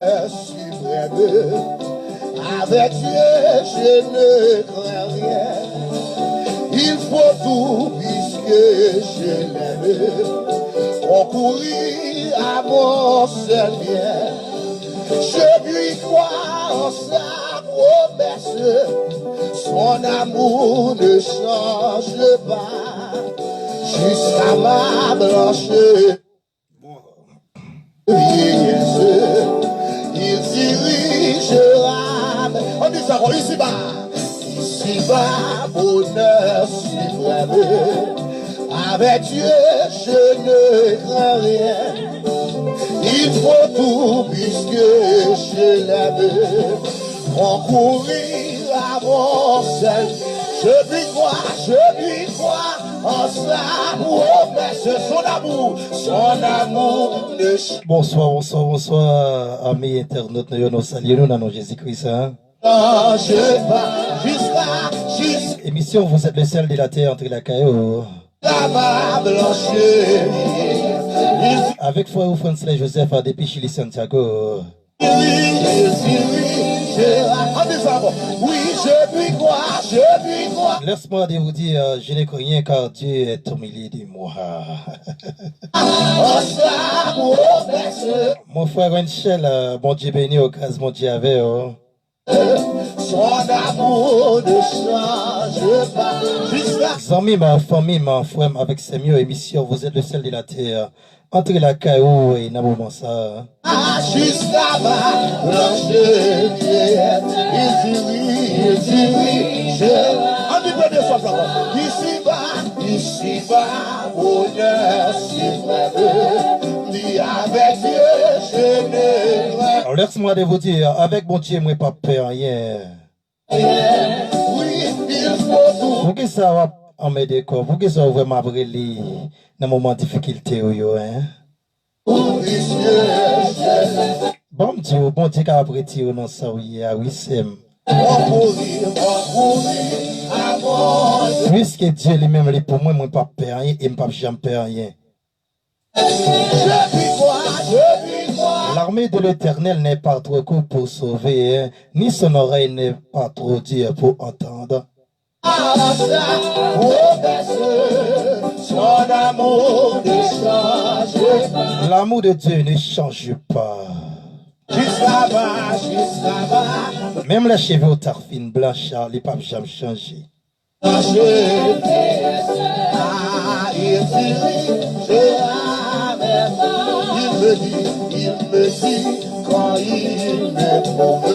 suprême. Avec Dieu, je ne crains rien. Il faut tout puisque je l'aime. Concourir à mon seul bien. Je lui crois en sa promesse. Son amour ne change pas jusqu'à ma blanche vieillesse. Il dirigera. On dit ça ici-bas. Ici-bas, bonheur suprême. Avec Dieu, je ne crains rien. Il faut tout puisque je l'aime. Concourir à mon seul. Je lui crois en sa promesse. Son amour ne change. Bonsoir, amis internautes, nous saluons dans nos Jésus-Christ. Change pas jusqu'à. Émission, vous êtes le seul de la terre entre la caillou. Avec frère François Joseph depuis Chili Santiago. Oui, je lui crois. Laisse-moi de vous dire, je ne crois rien car Dieu est au milieu de moi. Mon frère Michel, bon Dieu béni au grâce, mon Dieu avec. Son amour ne change pas jusqu'à. Amis, ma famille, ma frère, avec ces mieux émissions, vous êtes le seul de la terre. Entre la caillou et Namouma ça. Jusqu'à ma blanche vieillesse. Il dit oui, on dit pas de fois, ici-bas, bonheur suprême. Dit avec Dieu, je ne crains. Alors laisse-moi de vous dire, avec mon Dieu, moi pas peur rien. Oui, il faut tout. Pour que ça va en m'aider quoi, pour que ça va vraiment briller dans le moment de difficulté hein. Bon Dieu qui a apprécié dans ça oui, c'est. Puisque Dieu lui-même est pour moi, moi pas peur rien et pas jamais peur rien. L'armée de l'Éternel n'est pas trop court pour sauver, hein, ni son oreille n'est pas trop dure pour entendre. L'amour de Dieu ne change pas. Même les cheveux aux tarfines blanches, les papes jamais changé. Il me dit quand il me.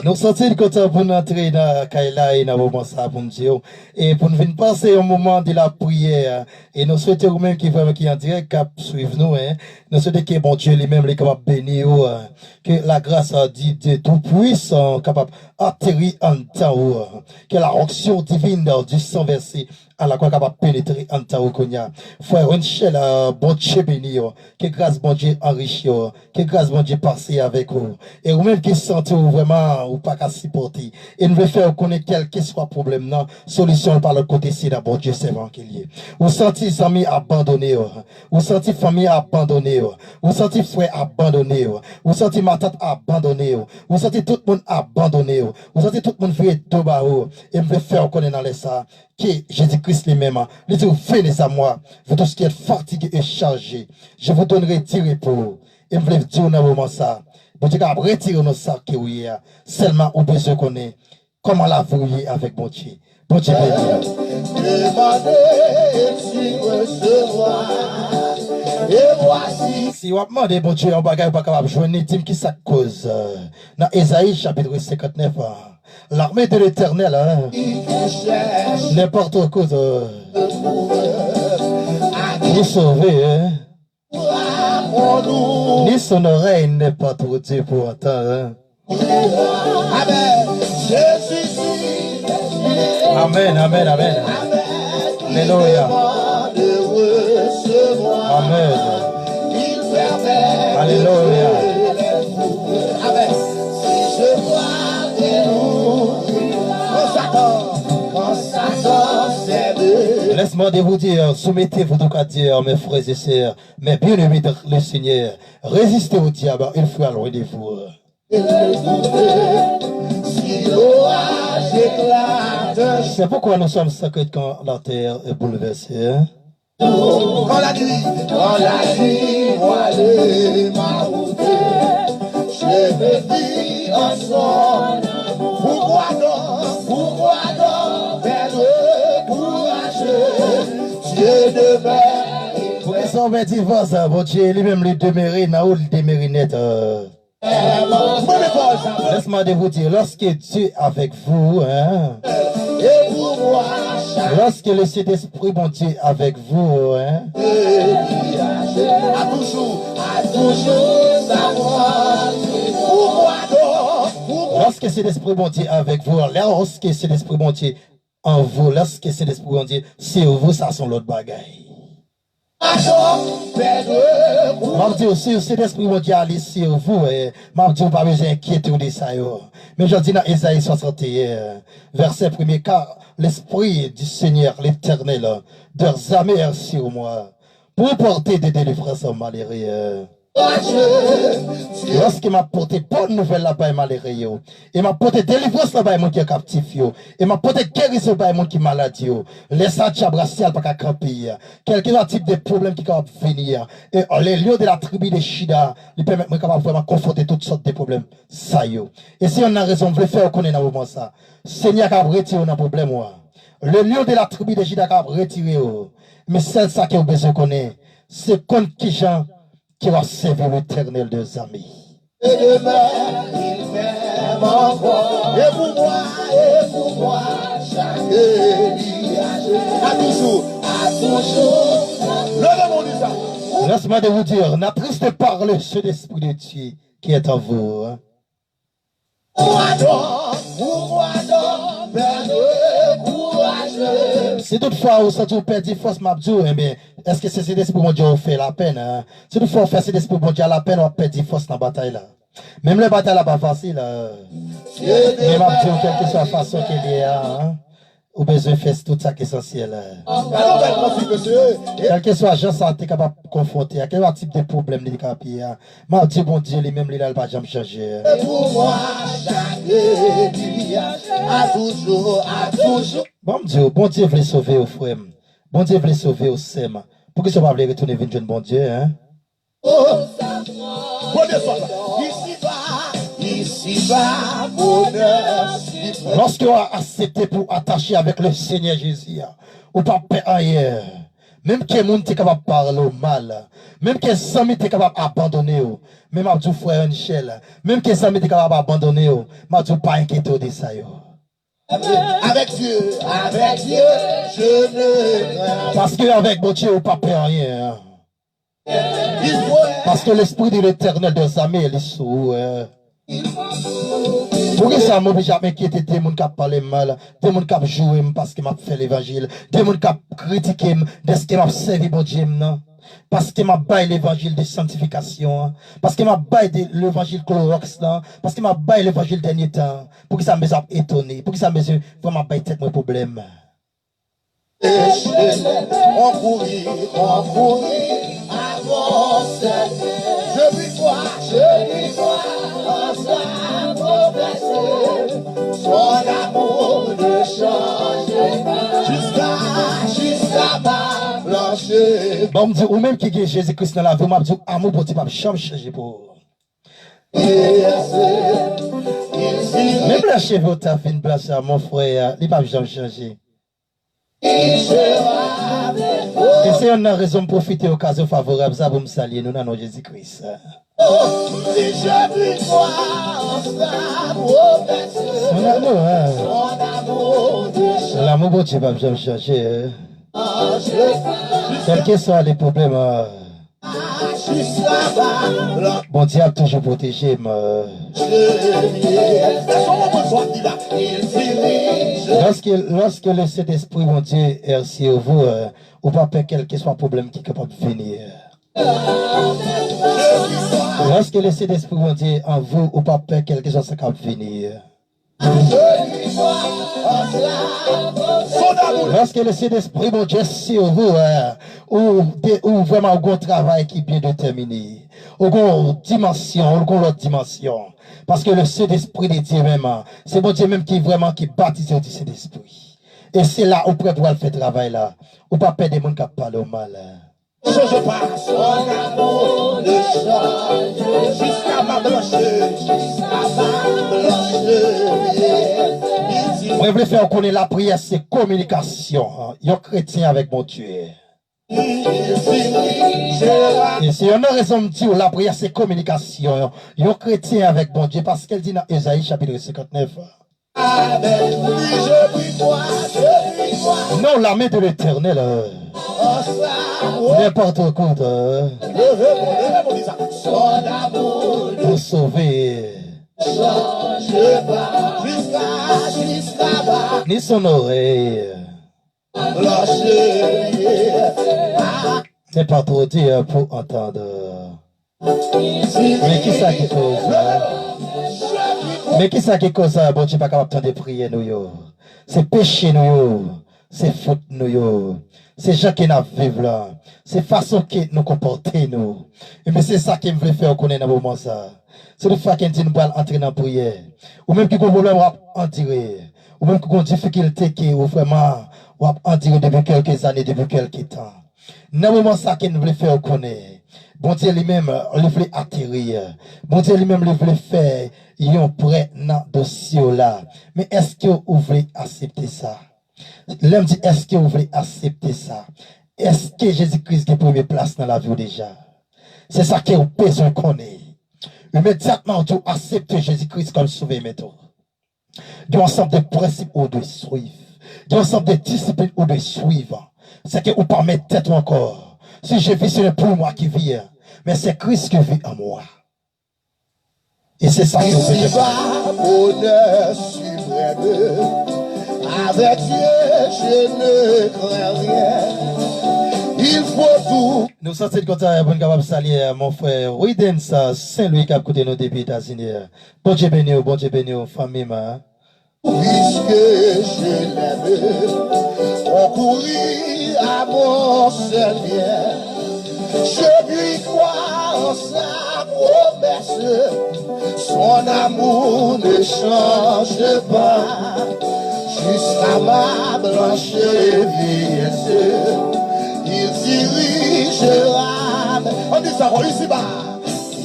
Nous sommes contents pour entrer dans Kaila et dans le moment ça pour nous dire. Et pour nous venir passer un moment de la prière. Et nous souhaitons vous-même qui vraiment qui en direct cap suivre nous. Hein. Nous souhaitons que bon Dieu lui-même est capable de bénir. Que la grâce de tout puissant capable d'atterrir en temps. Que la onction divine du sang versé à la quoi capable de pénétrer en temps. Frère Michel, bon Dieu béni. Que grâce bon Dieu enrichit. Que grâce bon Dieu passe avec vous. Et vous-même qui sentez vraiment ou pas qu'à supporter. Et nous veut faire connaître quel que soit problème, non. Solution par le côté, c'est d'abord Dieu, c'est vraiment qu'il y est. Vous sentez amis abandonnés. Vous sentez famille abandonnée. Vous sentez frère abandonné. Vous sentez ma tante abandonnée. Vous sentez tout le monde abandonné. Vous sentez tout le monde fait tout bas. Et me faire connaître dans les ça. Que Jésus-Christ lui-même, il dit, venez à moi, vous tous qui êtes fatigués et chargés, je vous donnerai du repos. Et je veux dire dans le moment ça, bon Dieu, retirer nos sacs que vous avez, seulement on besoin qu'on ait, comment la vouiller avec bon Dieu. Bon Dieu, si vous demandez, bon Dieu, on va pas capable de jouer, dit qui ça cause. Dans Ésaïe, chapitre 59, l'armée de l'Éternel, hein, n'importe quoi, vous sauver, hein. Ni son oreille n'est pas trop Dieu pour entendre. Amen, amen, amen. Alléluia. Amen. Alléluia. Laisse-moi de vous dire, soumettez-vous donc à Dieu, mes frères et sœurs, mes bien-aimés dans le Seigneur. Résistez au diable, il faut loin de vous. Si l'orage éclate, C'est pourquoi nous sommes sacrés quand la terre est bouleversée. Hein? quand la nuit voilée ma route, je me dis ensemble, pourquoi donc, perdre courageux, Dieu demeure. Pour qu'ils sont dit, ça, bon Dieu, lui-même, lui demeurer, n'a où le demeurer net. Laisse-moi de vous dire, lorsque Dieu est avec vous, hein, Et pour moi, lorsque le Saint-Esprit, bon Dieu, est avec vous, hein, à toujours savoir, pourquoi lorsque le Saint-Esprit, bon Dieu, est avec vous, lorsque le Saint-Esprit, bon Dieu, en vous, lorsque le Saint-Esprit, bon Dieu, c'est vous, ça sont l'autre bagaille. M'a dit aussi, c'est l'esprit mondial ici vous, m'a dit, pas besoin d'inquiéter de ça. Mais je dis dans Ésaïe 61, verset 1er, car l'esprit du Seigneur, l'éternel, de armées sur moi, pour porter des délivrances aux malheureux. Lorsqu'il m'a porté bonne nouvelle là-bas, malheureux, il m'a porté délivrance là-bas, mon qui est captif, il m'a porté guérison là-bas, mon qui est malade, laisse ça chabrassial pas qu'à camper, quel que soit le type de problème qui va venir, et les lieux de la tribu de Shida, ils permettent de vraiment confronter toutes sortes de problèmes, ça yo. Et si on a raison, vous le faire connaître dans le moment ça, Seigneur a retiré un problème, le lieu de la tribu de Shida a retiré, mais celle ça que vous besoin de connaître, c'est contre qui gens qui va servir l'éternel des amis. Et demain, il m'aime encore. Et pour moi, chaque nuage, à toujours. Le monde dit ça. Laisse-moi de vous dire, n'attristez pas le seul esprit de Dieu qui est en vous. Hein? Pourquoi donc, perdre courageux. Si toutefois vous sentez perdu force m'abdou, mais est-ce que c'est cet esprit mon Dieu fait la peine? Hein? Si toutefois vous faites cet esprit mon Dieu la peine, on perd force dans la bataille là. Même la bataille là pas facile. Mais m'abdou, quelle que soit la façon qu'il y a, hein? Ou besoin de faire tout ça qui est essentiel. Quel que soit l'agent santé capable de confronter, à quel type de problème il est capable. M'a dit bon Dieu, lui-même, il n'a pas jamais changé. Pour moi, chaque nuit, à toujours. Bon Dieu veut sauver au frère. Bon Dieu veut sauver au SEM. Pour que ça va retourner vers bon Dieu, hein? Ici va, bonheur. Lorsque vous accepté pour attacher avec le Seigneur Jésus, ou pas ailleurs, même que les gens sont capables de parler mal, même que les amis sont capables d'abandonner, même à frère Michel, même que les amis sont capables d'abandonner, je ne pas inquiéter de ça. Avec Dieu, je ne crains. Parce qu'avec mon Dieu, vous ne pas rien. Parce que l'esprit de l'éternel des amis, il est sous. Pour que ça m'oblige à m'inquiéter des gens qui parlent mal, des gens qui jouent parce qu'ils m'ont fait l'évangile, des gens qui critiquent parce qu'ils m'ont servi mon Dieu, non? Parce qu'ils m'ont baillé l'évangile de sanctification, parce qu'ils m'ont baillé l'évangile Clorox, parce qu'ils m'ont baillé l'évangile dernier temps, pour que ça me étonné, pour que ça me vraiment baillé tête mon problème. On courit, avance. Je lui vois, en sa progresser. Son amour ne change pas, jusqu'à ma blanchir. Bon, me dit, ou même qui est Jésus-Christ dans la vie, m'a dit, amour pour Dieu, pas changer pour. Même la cheveux, t'as fait une place à mon frère, il va jamais changer. Et c'est une raison de profiter aux occasion favorable, ça pour me saluer, nous, dans Jésus-Christ. L'amour, Dieu va jamais changer. Quels que soient les problèmes, bon Dieu a toujours protégé. Lorsque le Saint-Esprit, mon Dieu, est sur vous, ou pas peur quel que soit le problème qui est capable de venir. Lorsque le Saint-Esprit, mon Dieu, en vous, ou pas peur quel que soit ce qui capable de venir. Lorsque le Saint-Esprit, mon Dieu, sur vous, ou vraiment un bon travail qui est bien déterminé, une dimension, ou l'autre dimension. Parce que le Saint-Esprit de Dieu même, c'est bon Dieu même qui vraiment qui baptise au Saint-Esprit. Et c'est là où on peut faire travail là. Ou pas perdre des gens qui parlent au mal. Je passe son amour de change jusqu'à ma blancheur, Moi, je veux faire connaître la prière, c'est communication. Un chrétien avec mon Dieu. Et c'est une raison de dire la prière, c'est communication. Un chrétien avec mon Dieu, parce qu'elle dit dans Ésaïe chapitre 59. Non, la main de l'Éternel. N'importe quoi. Pour sauver. Ni son oreille. C'est pas trop dire pour entendre. Mais qui ça qui cause ça? Mais qui ça qui cause ça? Bon, tu n'es pas capable de prier nous yo. C'est péché nous yo. C'est faute nous yo. C'est gens qui nous vivent là. C'est façon que nous comporter nous. Et mais c'est ça qui me veut faire connaître dans le moment ça. C'est le fait qu'on dit nous allons entrer dans la prière. Ou même qui a un problème à en tirer. Ou même qui a une difficulté qui ou vraiment ou en tirer depuis quelques années, depuis quelques temps. Dans le moment ça qu'il nous veut faire connaître. Bon Dieu lui-même, il veut atterrir. Bon Dieu lui-même, il veut faire un prêt dans le dossier là. Mais est-ce que vous voulez accepter ça? L'homme dit, est-ce que vous voulez accepter ça? Est-ce que Jésus-Christ a première place dans la vie déjà? C'est ça que vous besoin connaître. Immédiatement, tu acceptes Jésus-Christ comme sauveur méthode. Il y a un ensemble de principes où vous devez suivre. Il y a un ensemble de disciplines où vous devez suivre. C'est que vous ne pouvez pas mettre tête encore. Si je vis, ce n'est plus moi qui vis, mais c'est Christ qui vit en moi. Et c'est ça que vous devez faire. Bonheur suprême. Avec Dieu, je ne crains rien. Il faut tout. Nous sommes capables de saluer mon frère Widens Saint-Louis qui a écouté nos débuts États-Unis. Bon Dieu béni, famille. Puisque je l'aime, concourir à mon seul bien. Je lui crois en sa promesse. Son amour ne change pas. Jusqu'à ma blanche vieillesse, il dirigera. On dit ça,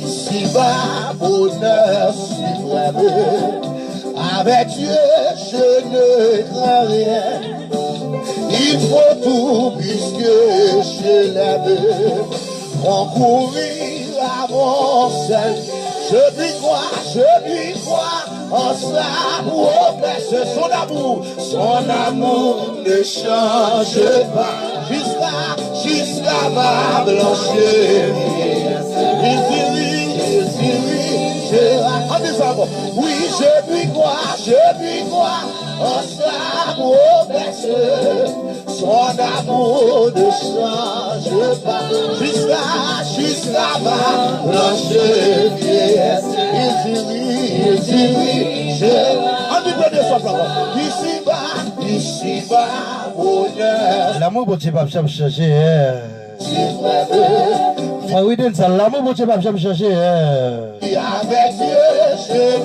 ici-bas, bonheur suprême. Avec Dieu, je ne crains rien. Il faut tout puisque je l'aime. Concourir à mon seul. Je lui crois en sa promesse. Son amour ne change pas. Jusqu'à ma blancheur. Il dirigera. Oui, je lui crois en sa promesse. Son amour ne change pas. Jusqu'à ma blanche vieillesse. Il dirige. On dit pas de ça, ici-bas, bonheur. L'amour pour Dieu va jamais changer. Frère Widens, l'amour pour Dieu va jamais changer. Avec Dieu,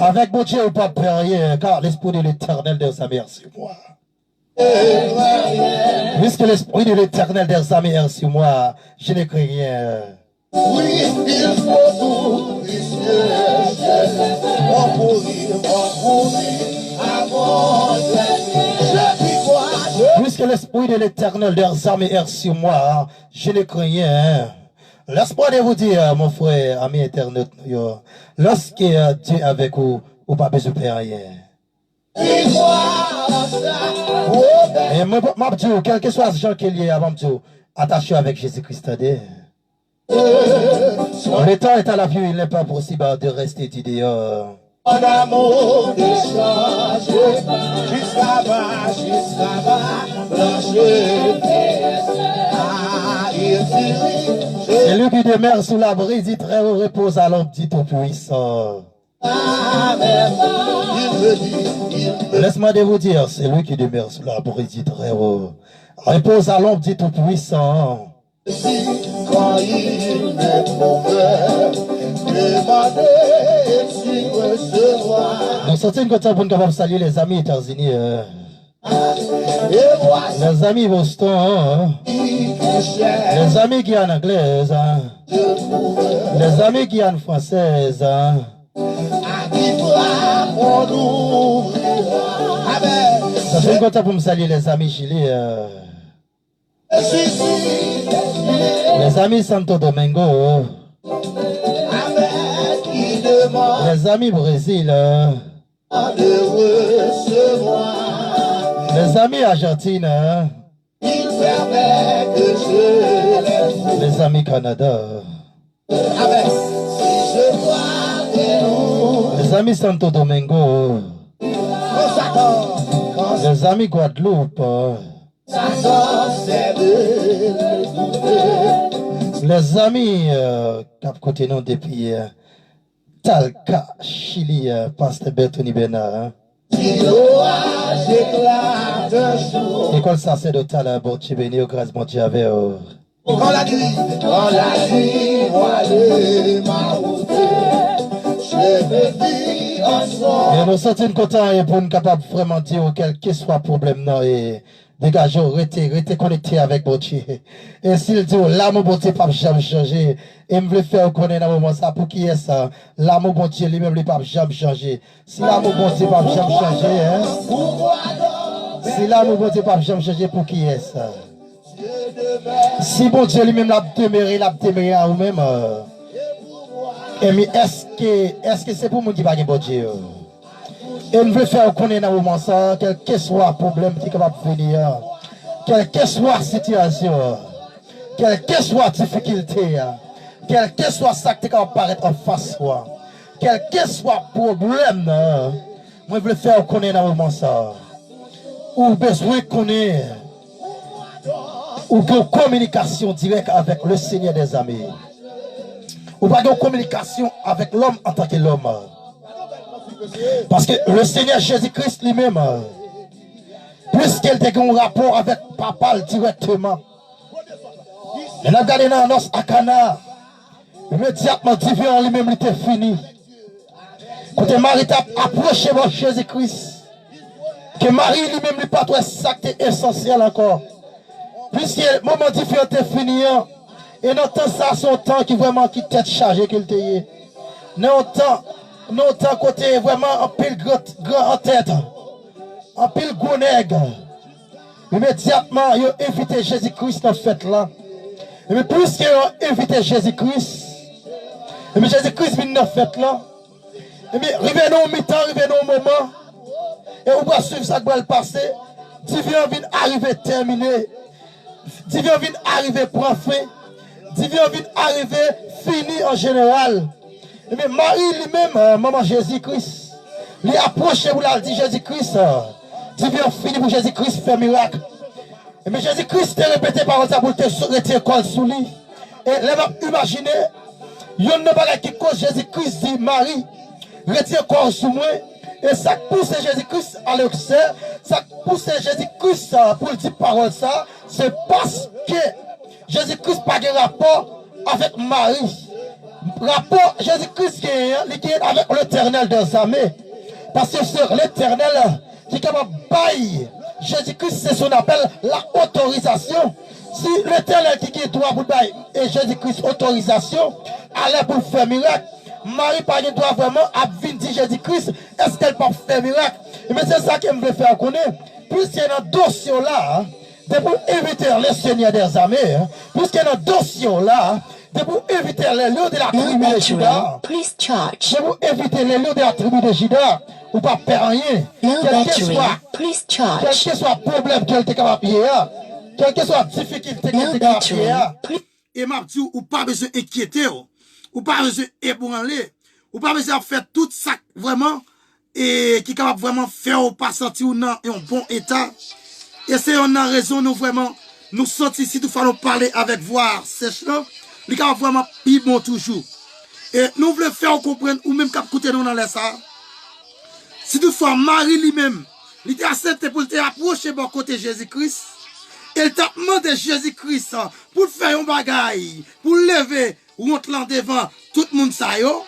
avec mon Dieu, on ne peut pas rien, car l'Esprit de l'Éternel de sa mère sur moi. Puisque l'Esprit de l'Éternel de sa mère sur moi, je ne crains rien. Oui, il faut tout, puisque je courir à mon puisque l'Esprit de l'Éternel de sa mère sur moi, je ne crains rien. Laisse-moi de vous dire, mon frère, ami internet, lorsque Dieu est avec vous, vous n'avez pas besoin de faire rien. Et moi, je dis, quel que soit ce genre qu'il y a avant de attaché avec Jésus-Christ. Le temps est à la vue, il n'est pas possible de rester du dehors. Mon amour ne change jusqu'à ma blanche. C'est lui qui demeure sous l'abri, dit très haut repose à l'homme dit au puissant. Laisse-moi de vous dire, c'est lui qui demeure sous l'abri, dit très haut. Repose à l'homme dit au puissant. Quand il me trouve, Demandez et tu recevras. Nous sommes contents pour nous capables de saluer les amis États-Unis. Et voici Les amis Boston. qui cherche Les amis Guyane anglaise. de trouver. Les amis Guyane française. Arrivera, on ouvrira. Amen. Nous sommes contents pour me saluer les amis Chili. Je suis ici. Les amis Santo Domingo. Amen. Qui demande Les amis Brésil. de recevoir. Les amis Argentine. Il permet que je l'aime. Les amis Canada. Amen. Si je dois dénouer, Les amis Santo Domingo. quand Satan, Les amis Guadeloupe. Satan c'est de douter. Les amis Cap Côté non depuis Talca, Chili, Pasteur Bertoni Bernard. Si l'orage éclate un jour, École sacerdotale, bon, tu bénis au grâce, bon Dieu, avec. quand la nuit voilée m'a route, je me dis ensemble. Et nous sommes contents et pour nous capables vraiment dire quel que soit le problème, non, et dégagez, restez connectés avec mon Dieu. Et s'il dit, l'amour, bon Dieu, pas jamais changer. Et me veut faire connaître dans le moment ça, pour qui est ça? L'amour, bon Dieu, lui-même, lui, pas jamais changer. Si l'amour, bon Dieu, pas jamais changer, hein? Pourquoi donc Si l'amour, bon Dieu, pas jamais changer, pour qui est ça? Dieu demeure Si bon Dieu lui-même l'a demeuré à vous-même, et mais est-ce que c'est pour moi qui va bon Dieu? Et nous voulons faire connaître dans le moment ça, quel que soit le problème qui est capable de venir, quelle que soit la situation, quelle que soit la difficulté, quel que soit ça qui est capable de paraître en face, quel que soit le problème, moi je veux faire connaître dans le moment ça. Ou besoin de connaître. Ou une communication directe avec le Seigneur des armées. Ou pas une communication avec l'homme en tant que l'homme. Parce que le Seigneur Jésus-Christ lui-même, puisqu'il a un rapport avec papa directement, il a regardé dans nos Akana, immédiatement divin lui-même était fini. Quand Marie t'a approché de Jésus-Christ, que Marie lui-même n'est pas tout ça qui est essentiel encore. Puisque le moment différent est fini, et notre temps, ça, son temps qui vraiment qui tête chargée qu'il te notre temps côté vraiment en pile grand en tête, en pile gros nègre. Immédiatement, il a invité Jésus-Christ dans cette fête là. Et puisque il a invité Jésus-Christ, et Jésus-Christ vient dans cette fête là, et bien, revenons au mi-temps, revenons au moment, et on va suivre ça qui va le passer. Divin vient arriver terminé. Divin vient arriver pour fin. Divin vient arriver fini en général. Et bien, Marie lui-même, maman Jésus-Christ, lui approche pour la dit Jésus-Christ. Divin fini pour Jésus-Christ faire miracle. Et bien, Jésus-Christ t'a répété par ça pour te retirer col sous lui. Et là, imaginez, il y a une bagarre qui cause Jésus-Christ dit Marie, retire corps sous moi. Et ça pousse Jésus-Christ à l'excès, ça pousse Jésus-Christ pour dire parole ça, c'est parce que Jésus-Christ n'a pas de rapport avec Marie. Rapport Jésus-Christ qui est avec l'éternel des armées. Parce que c'est l'éternel qui est capable de bailler. Jésus-Christ, c'est ce qu'on appelle la autorisation. Si l'éternel qui est droit pour bailler et Jésus-Christ autorisation, allait pour faire miracle. Marie par doit vraiment à dire Jésus-Christ, est-ce qu'elle peut faire miracle? Mais c'est ça qu'elle me veut faire connaître. Puisqu'il y a un dossier là, de pour éviter le Seigneur des armées, puisqu'il y a un dossier là, de pour éviter les lieux de la tribu de Juda, de pour éviter les lieux de la tribu de Juda, ou pas perdre rien. Quel que soit le problème qu'elle est capable de payer, quelle que soit la difficulté qu'elle est capable de payer, et m'a dit, ou pas besoin d'inquiéter. Ou pas besoin d'ébranler, ou pas besoin de faire tout ça vraiment, et qui est capable vraiment faire ou pas sentir dans un bon état. Et c'est une raison, nous vraiment, nous sortir ici, nous faisons parler avec voix sèche là, nous capable vraiment plus bon toujours. Et nous voulons faire comprendre, ou même cap écouter nous dans les ça. Si toutefois Marie lui-même, il t'a accepté pour t'approcher bon côté Jésus-Christ, elle t'a demandé Jésus-Christ pour faire un bagaille, pour lever, ou on te l'en devant, tout le monde ça yo,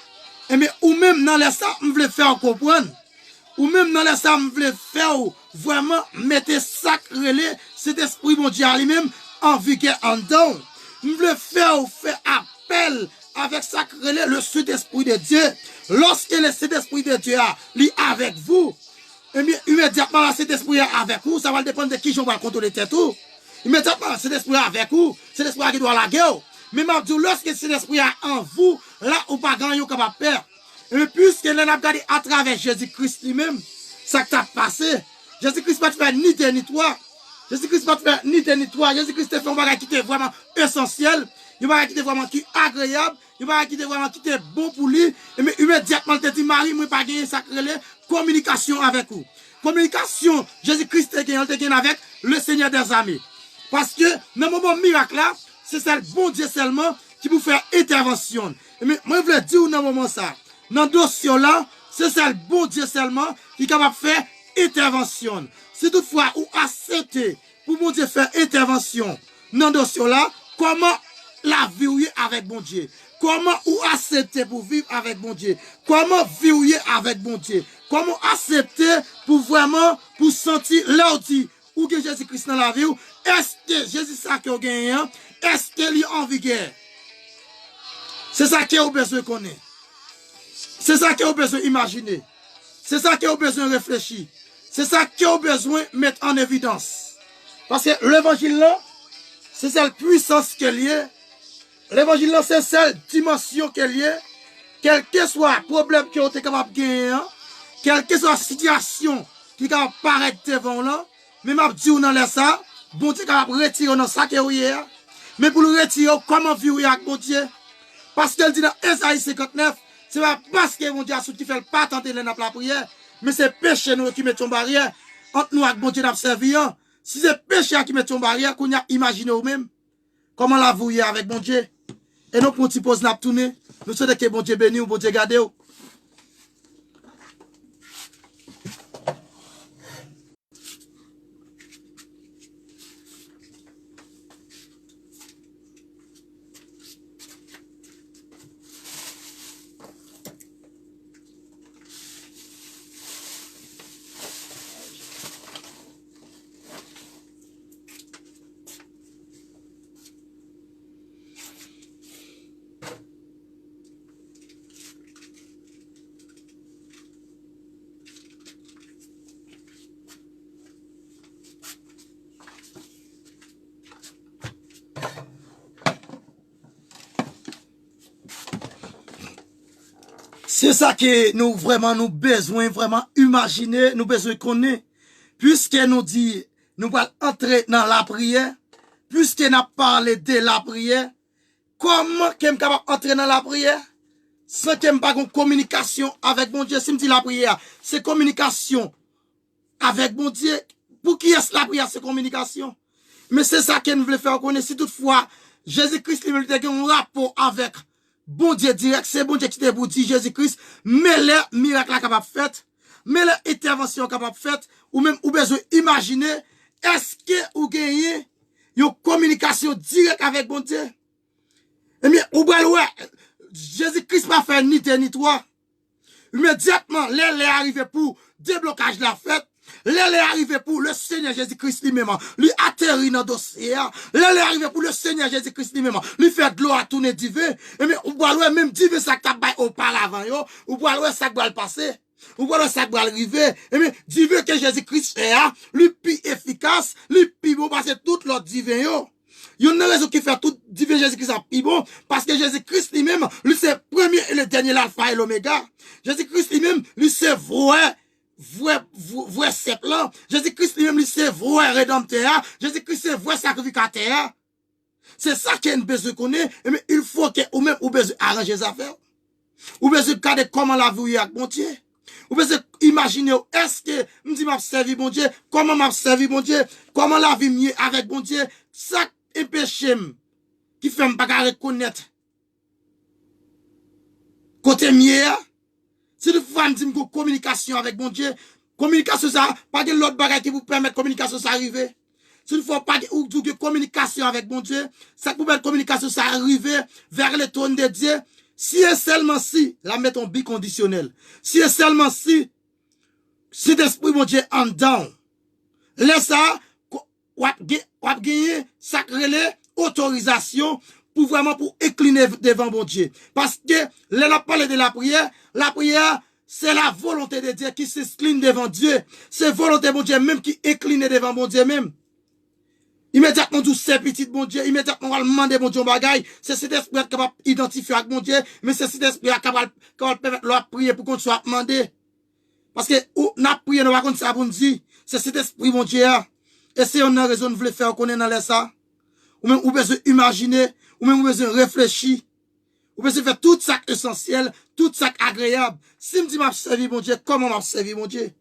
et mais ou même dans les ça, on veut faire comprendre. Ou même dans les ça, on veut faire vraiment mettre ça relais, cet esprit bon Dieu à lui-même en vigueur en dedans. On veut faire appel avec ça relais le Saint-Esprit de Dieu. Lorsque le Saint-Esprit de Dieu est avec vous, et bien immédiatement cet esprit est avec vous, ça va dépendre de qui je vais contrôler tête tout. Immédiatement cet esprit est avec vous, cet esprit qui doit la guerre. Mais lorsque cet esprit est en vous, là ou pas grand yo capable faire. Et puisque l'on a regardé à travers Jésus-Christ lui-même, ça qui t'a passé. Jésus-Christ pas faire ni deux ni trois. Jésus-Christ pas faire ni deux ni trois. Jésus-Christ fait un bagage qui est vraiment essentiel. Il va qui est vraiment qui agréable. Il va qui est vraiment qui est bon pour lui. Et mais immédiatement il te dit Marie, moi pas gagner ça communication avec vous. Communication, Jésus-Christ te gagne avec le Seigneur des armées. Parce que dans le moment miracle là, c'est ça le bon Dieu seulement qui vous fait intervention. Mais moi, je veux dire dans le moment ça, dans le dossier là, c'est ça le bon Dieu seulement qui est capable de faire intervention. Si toutefois, ou acceptez pour bon Dieu faire intervention dans le dossier là, comment la vivre avec bon Dieu? Comment ou accepter pour vivre avec bon Dieu? Comment vivre avec bon Dieu? Comment accepter pour vraiment, pour sentir l'ordi ou que Jésus-Christ dans la vie? Est-ce que Jésus ça qui a gagné? Est-ce qu'il est en vigueur? C'est ça qu'il a besoin de connaître. C'est ça qu'il a besoin d'imaginer. C'est ça qu'il a besoin de réfléchir. C'est ça qu'il a besoin de mettre en évidence. Parce que l'évangile là, c'est cette puissance qu'elle y est. L'évangile là, c'est cette dimension qu'elle y est. Quel que soit le problème que vous êtes capable de gagner, quelle que soit la situation qui est capable de paraître devant là, même à dire dans les ça, bon Dieu est capable de retirer dans ça que vous y est. Mais pour le retirer, comment vivre avec bon Dieu? Parce qu'elle dit dans Esaïe 59, c'est pas parce que mon Dieu a souti fait pas tenter la prière, mais c'est péché nous qui mettons barrière entre nous avec bon Dieu d'observer. Si c'est péché qui mettons barrière, qu'on a imaginé nous-mêmes, comment la vouiller avec bon Dieu? Et nous, pour un petit pause, nous tourner, nous souhaitons que bon Dieu bénisse ou bon Dieu garde. C'est ça que nous vraiment nous besoin vraiment imaginer, nous besoin connaître. Puisque nous dit, nous allons entrer dans la prière, puisque nous parlé de la prière, comment qu'on est capable d'entrer dans la prière? Sans qu'il n'y ait pas de communication avec mon Dieu. Si me dit la prière, c'est communication avec mon Dieu. Pour qui est-ce la prière, c'est communication? Mais c'est ça que nous voulons faire connaître. Si toutefois, Jésus-Christ lui a un rapport avec bon Dieu direct, c'est bon Dieu qui te vous dit Jésus-Christ, mais les miracles capable fait, mais les interventions capable fait, ou même ou besoin imaginer, est-ce que vous gagnez une communication directe avec bon Dieu? Eh bien, ou bien, ouais, Jésus-Christ pas fait ni deux ni trois. Immédiatement, les arrivé pour déblocage de la fête. Là, est arrivé pour le Seigneur Jésus-Christ lui-même, lui atterrir dans le dossier. Là, est arrivé pour le Seigneur Jésus-Christ lui-même, lui faire de l'eau à tourner divin. Et mais, ou boire même divin ça qui t'a auparavant, yo. Ou boire ça qui va le passer. Ou boire ça qui va arriver. Et mais, divin que Jésus-Christ fait, lui plus efficace, lui plus bon, parce que tout l'autre divin, yo. Il y a une raison qui fait tout divin Jésus-Christ a plus bon, parce que Jésus-Christ lui-même, lui c'est le premier et le dernier, l'alpha et l'oméga. Jésus-Christ lui-même, lui c'est vrai c'est plan. Jésus-Christ lui-même, lui c'est vrai rédempteur. Jésus-Christ c'est vrai sacrificateur. C'est ça qu'il y a besoin de connaître. Mais il faut que, ou même, ou besoin arranger les affaires. Ou besoin de regarder comment la vie avec mon Dieu. Ou besoin imaginer, est-ce que, me dit m'a servi mon Dieu, comment m'a servi mon Dieu, comment la vie mieux avec mon Dieu. Ça, est péché, qui fait m'pas reconnaître. Côté mieux, si vous faites une communication avec mon Dieu, communication ça, pas de l'autre bagage qui vous permet de communication ça arriver. Si vous ne pas de communication avec mon Dieu, ça vous permet de communication ça arriver vers le trône de Dieu, Si et seulement si, la mettons biconditionnel. Si et seulement si, cet esprit, mon Dieu, en dedans. Laisse ça, wap gagner sacré autorisation pour vraiment pour incliner devant mon Dieu. Parce que, là, on parle de la prière, c'est la volonté de Dieu qui s'incline devant Dieu. C'est volonté de mon Dieu même qui incline devant mon Dieu même. Immédiatement, tout c'est petit, mon Dieu. Immédiatement, on va demander, mon Dieu, bagaille. C'est cet esprit qui va identifier avec mon Dieu. Mais c'est cet esprit qui va permettre de prier pour qu'on soit demandé. Parce que, on a prié, on va contre ça pour nous dire. C'est cet esprit, mon Dieu. Et si on a raison de vouloir faire qu'on est dans ça. Ou même, ou besoin imaginer. Ou même, ou besoin réfléchir. Ou besoin faire tout ça essentiel. Tout ça agréable. Si me dit m'a servi, mon Dieu, comment m'a servi, mon Dieu?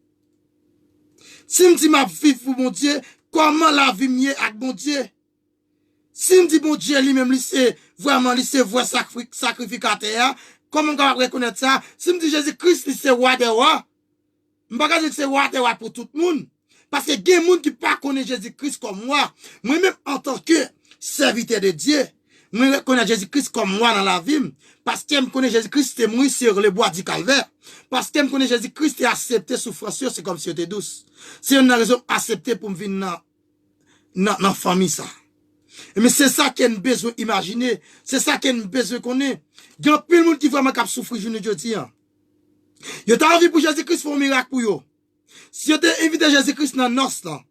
Si me dit m'a vivre pour mon Dieu, comment la vie mieux avec mon Dieu? Si me dit mon Dieu lui-même, c'est vraiment, c'est vrai sacrificateur, comment on va reconnaître ça? Si me dit Jésus-Christ, c'est roi des rois, je ne vais pas dire que c'est roi des rois pour tout le monde. Parce que il y a des gens qui ne connaissent pas Jésus-Christ comme moi. Moi-même, en tant que serviteur de Dieu, je reconnais Jésus-Christ comme moi dans la vie. Parce que je connais Jésus-Christ, c'est mourir sur le bois du calvaire. Parce que je connais Jésus-Christ, et accepter souffrance, c'est comme si c'était douce. C'est une raison accepter pour me venir dans la famille, ça. Mais c'est ça qu'il y a besoin d'imaginer. C'est ça qu'il y a besoin qu'on ait. Il y a plein de monde qui vraiment cap souffrir, je ne dis pas. Yo t'as envie pour Jésus-Christ faire un miracle pour yo. Si yo t'es invité Jésus-Christ dans nos là,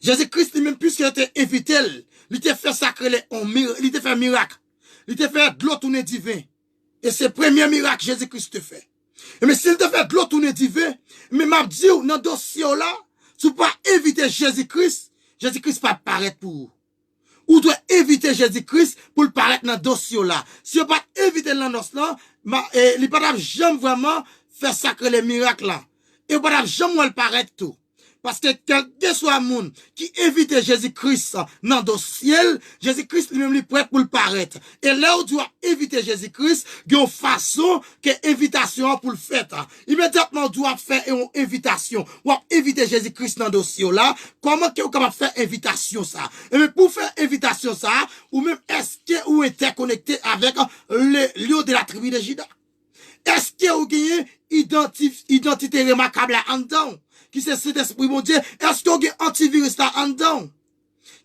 Jésus-Christ même plus que t'es invité, il t'a fait sacré il t'a fait un miracle. Il t'a fait de l'eau tourner divin. Et c'est le premier miracle que Jésus-Christ te fait. Mais s'il te fait de l'eau tourner divin, mais m'a dit dans le dossier là, tu pas inviter Jésus-Christ, Jésus-Christ pas paraître pour vous. Ou doit éviter Jésus-Christ pour le paraître dans le dossier là. Si vous pas éviter dans nos là, il pas jamais vraiment faire sacrer les miracles là. Et pas jamais le paraître tout. Parce que quel que soit monde qui évite Jésus-Christ dans le dossier, Jésus-Christ lui-même est prêt pour le paraître. Et là où doit éviter Jésus-Christ, il y a une façon que invitation pour le faire. Immédiatement, on doit faire une invitation. Ou éviter Jésus-Christ dans le dossier là. Comment que vous capable faire invitation ça? Et mais pour faire invitation ça, ou même est-ce que vous êtes interconnecté avec le lieu de la tribu de Juda? Est-ce que vous avez identité remarquable en dedans? Qui c'est cet esprit, mon Dieu? Est-ce que vous avez antivirus là en dedans?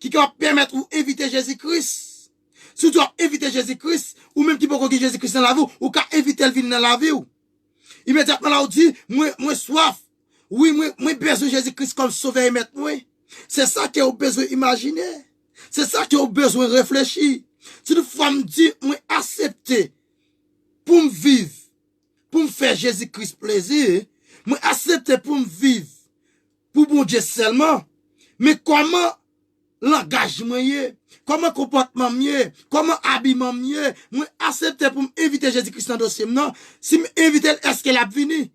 Qui va permettre ou éviter Jésus-Christ? Si vous doit éviter Jésus-Christ, ou même qui peut gagner Jésus-Christ dans la vie, ou qu'à éviter le venir dans la vie. Immédiatement là, on dit, moi soif. Oui, moi besoin de Jésus-Christ comme sauveur et maître, moi. C'est ça que vous avez besoin d'imaginer. C'est ça que vous avez besoin de réfléchir. Si une femme dit, moi accepter pour me vivre, pour me faire Jésus-Christ plaisir, moi accepter pour me vivre, pour mon Dieu seulement, mais comment l'engagement mieux, comment comportement mieux, comment habillement mieux, moi accepter pour m'inviter Jésus-Christ dans le dossier, non, si m'inviter, est-ce qu'elle a venu?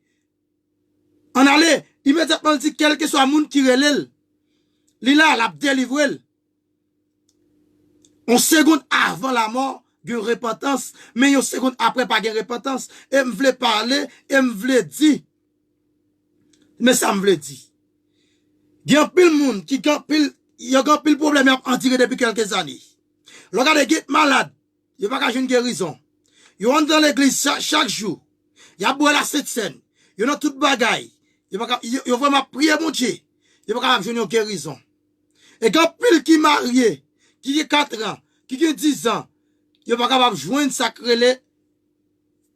On allait, immédiatement dit, quel que soit le monde qui relève, il a délivré. En seconde avant la mort, il y a une repentance, mais une seconde après, pas de repentance. Et me voulait parler, et me voulait dire. Mais ça me voulait dire. Il y a un peu de monde qui il y a un peu de problème à tirer depuis quelques années. Le gars est malade. Il n'y a pas qu'à une guérison. Il rentre dans l'église chaque jour. Il y a boire la cette scène. Il y a toute bagaille. Il y a vraiment prié mon Dieu. Il n'y a pas qu'à une guérison. Et quand pile qui marié, qui a 4 ans, qui a 10 ans, il n'est pas capable de joindre sacré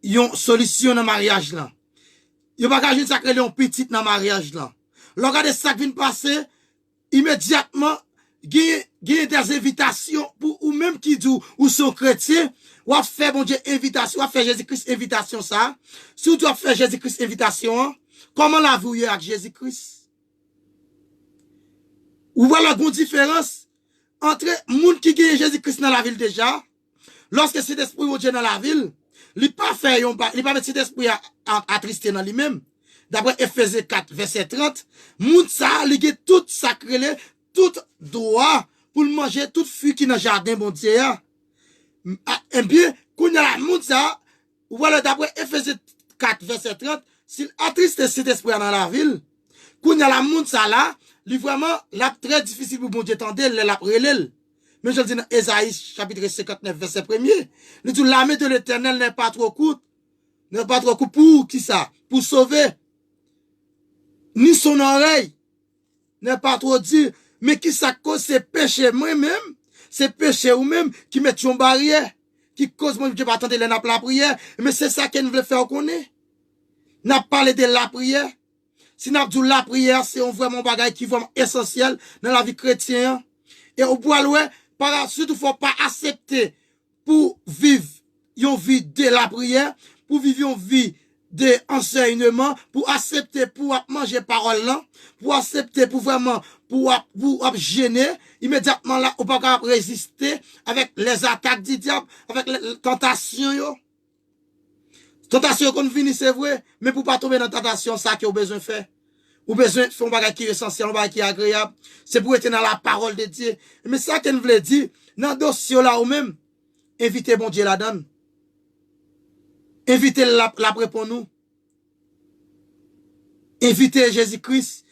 une solution dans le mariage là. Il n'est pas capable de joindre sacré une petite dans le mariage là. Regardez ça qui vient passer, immédiatement, il y a des invitations pour ou même qui dit ou sont chrétiens, ou à faire bon Dieu invitation, ou à faire Jésus-Christ invitation ça. Si vous doit faire Jésus-Christ invitation, comment la vous avec Jésus-Christ? Ou voilà une différence entre monde qui gagne Jésus-Christ dans la ville déjà, lorsque cet esprit ou Dieu dans la ville, il pas fait il pas mettre cet esprit à attrister dans lui-même. D'après Ephésiens 4 verset 30, moun ça ligue tout sacré, tout droit pour manger tout fruit qui dans jardin bon Dieu. Et bien, quand il y a la moun ça, voilà d'après Ephésiens 4 verset 30, s'il attriste cet esprit dans la ville, quand il y a la moun ça là, lui vraiment la très difficile pour bon Dieu tendre la relève. Mais je le dis dans Ésaïe, chapitre 59, verset 1er. Il dit, la main de l'Éternel n'est pas trop courte. N'est pas trop courte pour qui ça? Pour sauver. Ni son oreille n'est pas trop dire. Mais qui ça cause, c'est péché moi-même. C'est péché ou même qui met une barrière. Qui cause moi, je vais attendre la prière. Mais c'est ça qu'elle veut faire connaître. N'a parlé de la prière. Si n'a dit la prière, c'est vraiment bagage qui est vraiment essentiel dans la vie chrétienne. Et au bout ouais, par la suite, il faut pas accepter pour vivre une vie de la prière, pour vivre une vie de enseignement, pour accepter pour manger parole là, pour accepter pour vraiment pour gêner immédiatement là, on pas résister avec les attaques du diable, avec les tentations yo. Tentation qu'on finit, c'est vrai, mais pour pas tomber dans la tentation, ça que vous besoin de faire. Vous besoin de faire un bagage qui est essentiel, un bagage qui est agréable. C'est pour être dans la parole de Dieu. Mais ça qu'on veut dire, dans le dossier là ou même, invitez bon Dieu là-dedans. Invitez la pour nous. Invitez Jésus-Christ.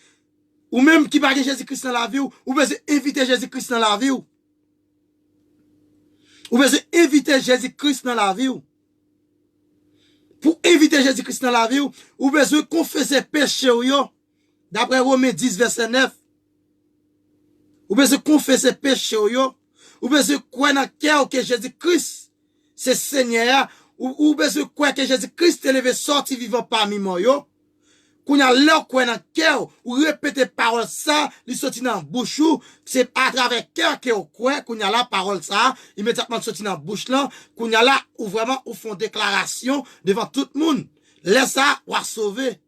Ou même qui parle de Jésus-Christ dans la vie, ou besoin inviter Jésus-Christ dans la vie. Ou besoin inviter Jésus-Christ dans la vie. Pour éviter Jésus-Christ dans la vie, ou besoin confesser péché yo. D'après Romains 10 verset 9. Ou besoin confesser péché yo. Ou besoin croire dans cœur que Jésus-Christ c'est Seigneur. Ou besoin croire que Jésus-Christ est levé sorti vivant parmi moi yo. Qu'on a l'air croire dans cœur ou répéter parole ça, li sorti dans bouche ou c'est à travers cœur que ou croire qu'on a la parole ça, immédiatement sorti dans bouche là, qu'on a là ou vraiment ou font déclaration devant tout le monde. Laisse ça ou à sauver.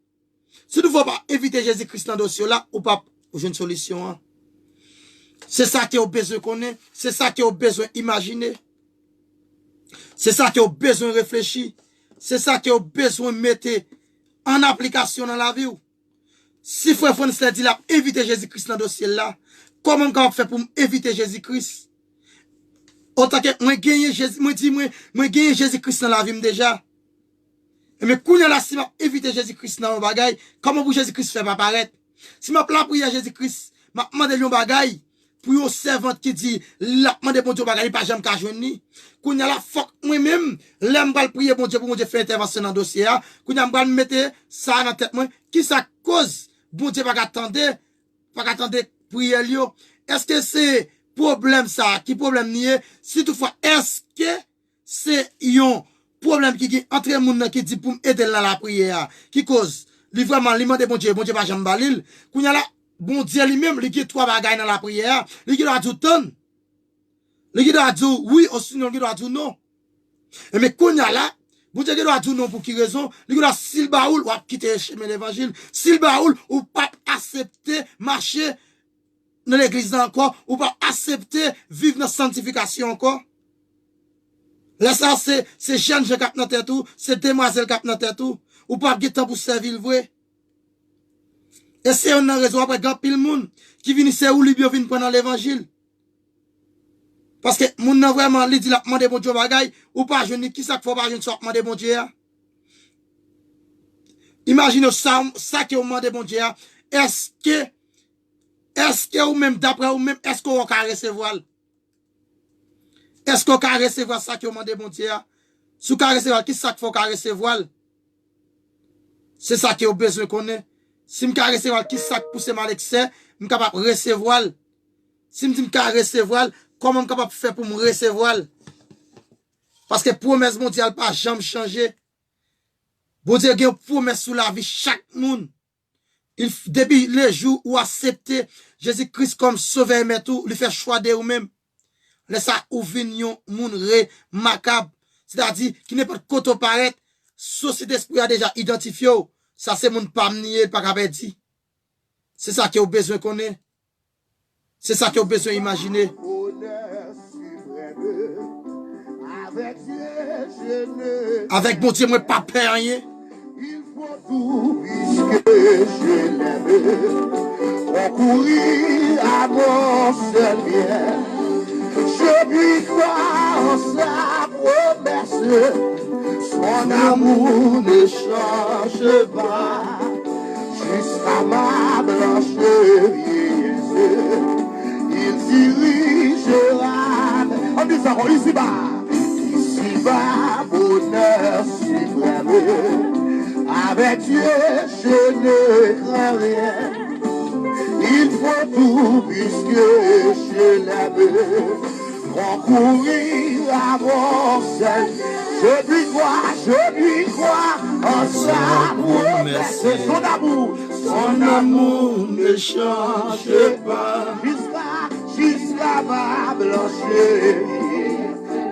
Si nous ne voulons pas éviter Jésus-Christ dans le dossier là, ou pas, j'ai une solution. Hein. C'est ça qui est au besoin qu'on est. C'est ça qui est au besoin imaginer. C'est ça qui est au besoin réfléchir. C'est ça qui est au besoin mettre en application dans la vie. Si frère François dit là, éviter Jésus-Christ dans le dossier là, comment on peut faire pour éviter Jésus-Christ? Autant que moi gagner Jésus, moi gagner Jésus-Christ dans la vie déjà. Mais quand là, si m'a éviter Jésus-Christ dans le bagage, comment pour Jésus-Christ fait pas paraître? Si m'a plat prier Jésus-Christ, m'a demandé un bagage pour une servante qui dit, la demandé bon Dieu bagage, pas jamais qu'à joindre ni. Quand là, fuck moi-même, l'aime pas prier bon Dieu fait intervention dans le dossier, quand là, m'bal mettre ça dans tête moi, qui ça cause, bon Dieu pas attendre prier yo. Est-ce que c'est problème ça, qui problème nié? Si toutefois, est-ce que c'est yon problème qui est entre moun qui dit pour aider dans la prière, qui cause, li vraiment, li mande bon Dieu pas jamais balil, quand là, bon Dieu lui-même, il y a trois bagailles dans la prière, il doit dire ton. Il doit dire oui, ou sinon il doit dire non. Et mais quand là, bon Dieu doit dire non pour qui raison? Il doit s'il baoul ou quitter le chemin de l'évangile, s'il baoul ou pas accepter marcher dans l'église encore, ou pas accepter vivre dans la sanctification encore. Là ça c'est jeune qui cap dans tête tout, c'est demoiselle qui cap dans tête tout, ou pas de temps pour servir le vrai. Et c'est une raison après grand pile monde qui vient c'est où lui bien vient prendre l'évangile. Parce que moun nan vraiment li dit la demander bon Dieu bagay ou pas jeune qui ça faut pas jeune soit demander bon Dieu. Imagine ça que on demande bon Dieu. Est-ce que ou même d'après ou même est-ce qu'on va recevoir? Est-ce qu'on va recevoir ça que on demande bon Dieu? Si on va recevoir qui ça qu'il faut recevoir? C'est ça qui est au besoin qu'on est. Si je peux recevoir qui ça pousse mal excès, je suis capable de recevoir. Si je peux recevoir, comment je suis capable de faire pour me recevoir? Parce que promesse mondiale pas jamais changer. Bon Dieu a une promesse sur la vie chaque monde. Depuis le jour où accepter Jésus-Christ comme sauveur mais tout, il fait choix de vous-même. Laisse ça ouvrir un monde remarquable. C'est-à-dire qui n'est pas de côté paraître, société d'esprit a déjà identifié. Ça, c'est mon pas nier, pas qu'à dit. C'est ça qui est au besoin qu'on est. C'est ça qui est au besoin d'imaginer. Avec mon Dieu, moi, pas peur rien. Il faut tout puisque je l'aime. Concourir à mon seul bien. Je puis croire en sa promesse. Son amour ne change pas jusqu'à ma blanche vieillesse. Il dirigera je ne crains rien. Il faut tout puisque je l'aime. Concourir à mon seul. Je lui crois en sa promesse. Son amour ne change pas. Jusqu'à ma blancheur.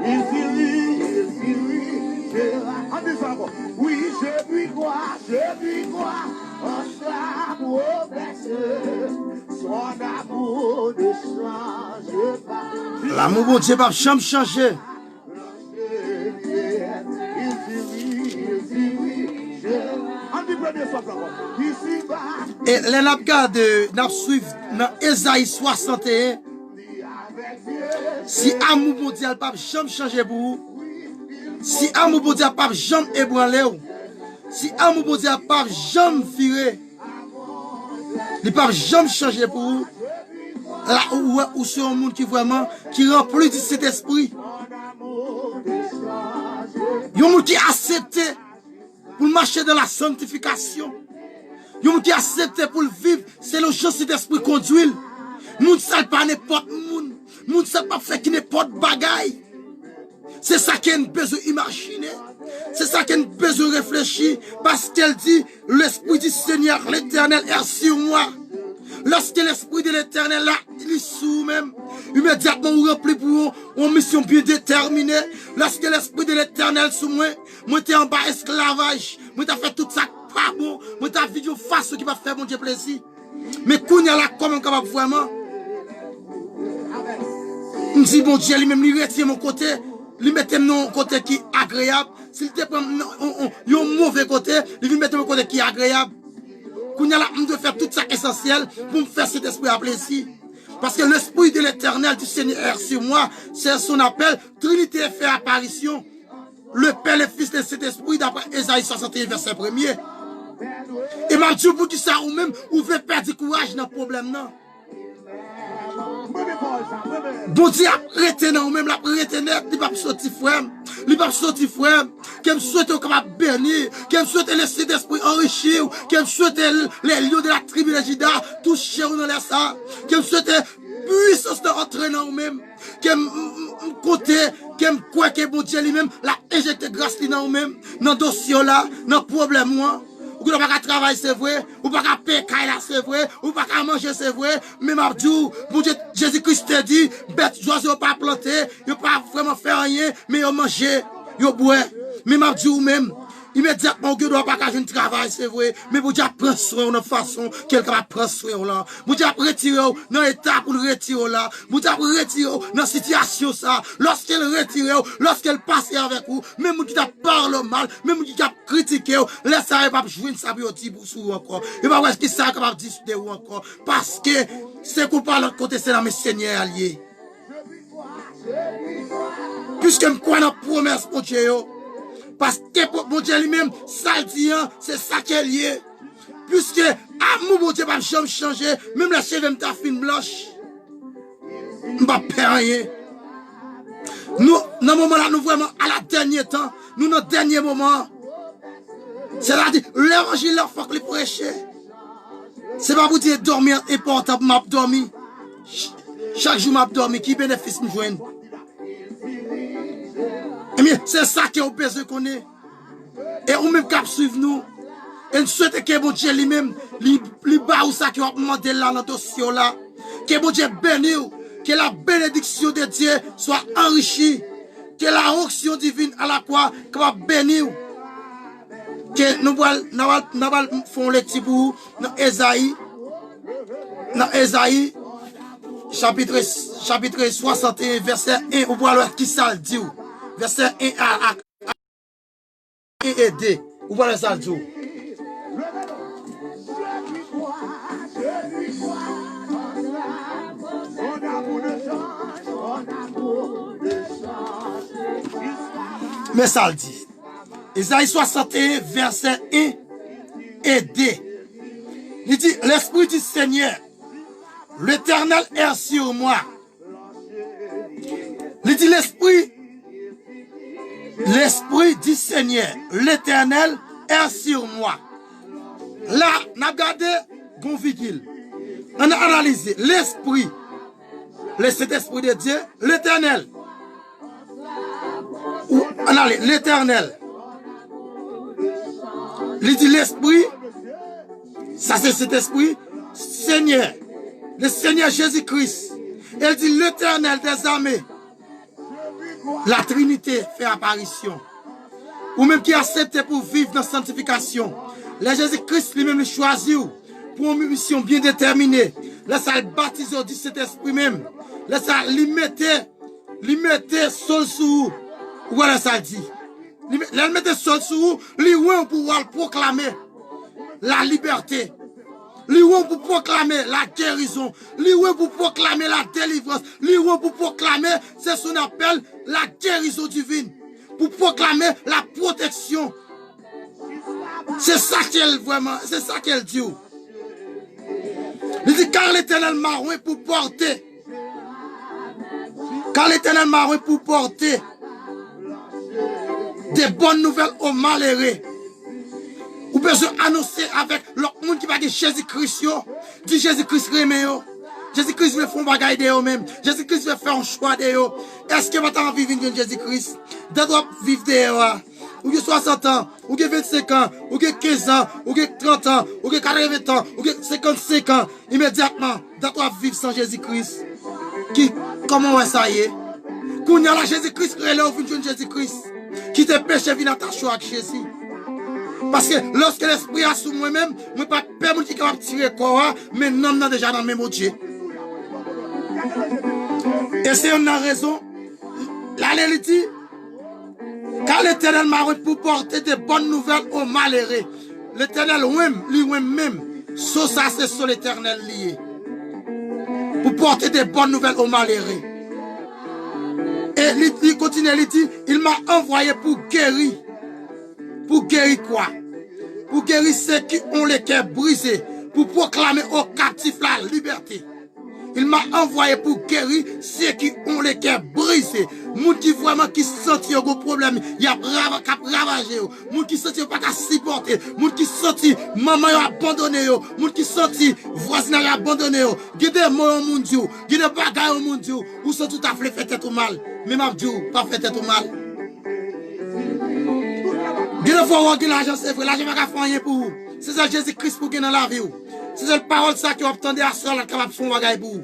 Il finit. Oui, je lui crois en sa promesse. Son amour ne change pas. L'amour bon Dieu va jamais changer. Et les napgades n'a suivre dans Esaïe 61. Si amour bon Dieu pas jamais changer pour vous, si amour bon Dieu pas jamais ébranler, si amour bon Dieu pas jamais virer, il pas jamais changer pour vous. Là où c'est un monde qui vraiment qui remplit de cet esprit. Il y a un monde qui accepte pour marcher dans la sanctification. Il y a un monde qui accepte pour vivre, c'est le jeu cet esprit conduit. Moun ne pas n'importe monde. Moun ne pas faire qui n'importe bagaille. C'est ça qu'elle a besoin d'imaginer. C'est ça qu'elle a besoin de réfléchir. Parce qu'elle dit, l'esprit du Seigneur, l'Éternel est sur moi. Lorsque l'esprit de l'Éternel là, il est sous même, immédiatement on remplit pour une mission bien déterminée. Lorsque l'esprit de l'Éternel sous moi, moi t'es en bas esclavage, moi t'as fait tout ça pas bon, moi t'as vu une face qui va faire mon Dieu plaisir. Mais qu'on y a là comment capable vraiment? On dit bon Dieu lui-même lui retire mon côté, lui mettre mon côté qui est agréable. S'il te prend un mauvais côté, lui mettre mon côté qui est agréable. On doit faire tout ça essentiel pour me faire cet esprit à plaisir. Parce que l'esprit de l'Éternel du Seigneur sur moi, c'est son appel. Trinité fait apparition. Le Père, le Fils de cet esprit, d'après Esaïe 61, verset 1er. Et m'a dit pour qui ça ou même, ou veut perdre du courage dans le problème, non? Bon Dieu a retené ou même la retené, il va sortir frère, il va sortir frère, qui me souhaite capable bénir, qui me souhaite laisser d'esprit enrichir, qui me souhaite les lieux de la tribu de Juda toucher dans les ça, qui me souhaite puissance d'entrer dans nous-mêmes, qui me côté, qui me croit que bon Dieu lui-même l'a injecté grâce dans nous-mêmes, dans le dossier là, dans le problème moi. Ou ne pas travailler, c'est vrai. Ou pas payer, c'est vrai. Ou pas manger, c'est vrai. Mais m'a dit, bon Dieu, Jésus-Christ te dit, bête, joie, pas planter, yo pas vraiment faire rien, mais yo manger, yo boire. Mais m'a dit ou même, immédiatement, on ne doit pas faire un travail, c'est vrai. Mais vous dites, prendre soin de façon, quelqu'un va prendre soin là. Vous dites, retirer dans l'état pour le retirer là. Vous dites, retirer dans la situation ça. Lorsqu'elle retire, lorsqu'elle passe avec vous, même vous qui parle mal, même vous qui critiqué, laissez pas jouer une sabioti pour sous encore. Et pas est-ce que ça capable de discuter ou encore. Parce que c'est qu'on parle de l'autre côté, c'est dans mes seigneurs alliés. Puisque je crois dans la promesse, mon Dieu. Parce que mon Dieu lui-même, ça dit, c'est ça qui est lié. Puisque amour, mon Dieu, va jamais changer. Même la cheveux ta fine blanche. Je ne vais pas perdre rien. Nous, dans le moment là, nous vraiment à la dernier temps, nous dans le dernier moment. C'est-à-dire, l'évangile, il faut que le prêcher. C'est pas pour dire dormir important pour m'abdormir. Chaque jour m'abdormir, qui bénéfice me joindre? Eh bien, c'est ça qui est besoin qu'on ait. Et on même cap suivre nous. Et nous souhaitons que bon Dieu lui-même, lui bas ou ça qui va demander là dans le dossier là. Que bon Dieu bénisse, que la bénédiction de Dieu soit enrichie. Que la onction divine à la croix va bénir. Que nous allons faire le petit bout dans Esaïe. Dans Esaïe, chapitre 61, verset 1, on voit qui ça dit. Verset 1 à 1 et 2. Vous voyez ça le jour. Mais ça le dit. Isaïe 61, verset 1 et 2. Il dit, l'Esprit du Seigneur, l'Éternel est sur moi. Il dit, l'Esprit du Seigneur, l'Éternel est sur moi. Là, on a regardé Gonvigil. On a analysé l'esprit, le Saint-Esprit de Dieu, l'éternel. On a l'éternel. Il dit l'esprit, ça c'est cet esprit, Seigneur, le Seigneur Jésus-Christ. Il dit l'éternel des armées. La Trinité fait apparition. Ou même qui accepte pour vivre dans la sanctification. Le Jésus-Christ lui-même choisit pour une mission bien déterminée. Là, ça le baptise au Saint-Esprit même. Là, ça lui mettait sol sous. Voilà ça dit. Là, il mettait sol sous. Lui, pour pouvoir proclamer la liberté. Lui, pour proclamer la guérison. Lui, pour proclamer la délivrance. Lui, pour proclamer, c'est ce qu'on appelle la guérison divine. Pour proclamer la protection. C'est ça qu'elle vraiment, c'est ça qu'elle dit. Il dit, car l'Éternel m'a oint pour porter. Car l'Éternel m'a oint pour porter des bonnes nouvelles aux malheureux. Ou besoin annoncer avec l'autre monde qui va dire Jésus-Christ, dit Jésus-Christ remet. Jésus-Christ veut faire un bagage de eux même. Jésus-Christ veut faire un choix de eux. Est-ce que vous avez envie de vivre Jésus-Christ? Vous devez vivre de eux. Ou 60 ans, ou 25 ans, ou 15 ans, ou 30 ans, ou 40 ans, ou 55 ans, immédiatement, vous devez vivre sans Jésus-Christ. Comment ça y est? Quand il y a la Jésus-Christ, vous avez Jésus-Christ. Qui te pêche, vient dans ta choix avec Jésus. Parce que lorsque l'esprit a sous moi-même, je ne peux pas permettre qu'il va tirer quoi, mais non, non, déjà dans le même Dieu. Et c'est une raison. La dit, car l'Éternel m'a pour porter des bonnes nouvelles aux malheureux. L'Éternel lui-même, ça c'est sur l'Éternel lié. Pour porter des bonnes nouvelles aux malheureux. Et il continue, il dit, il m'a envoyé pour guérir. Pour guérir quoi? Pour guérir ceux qui ont les cœurs brisés. Pour proclamer aux captifs la liberté. Il m'a envoyé pour guérir ceux qui ont les cœurs brisés. Moun qui vraiment qui sentit un gros problème, il y a ravagé. Moun qui sentit pas qu'à supporter. Moun qui sentit maman a abandonné. Moun qui sentit voisinage a abandonné. Gide moi au monde Dieu, gide bagaille au monde Dieu. Ou sont tout à fait fait tout mal. Mais m'a dit pas fait tout mal. Gide faut que l'argent c'est vrai, l'argent va faire rien pour vous. C'est ça Jésus-Christ pour gagner dans la vie. C'est cette parole ça qui obtendait à seul capable de faire un bagage pour vous.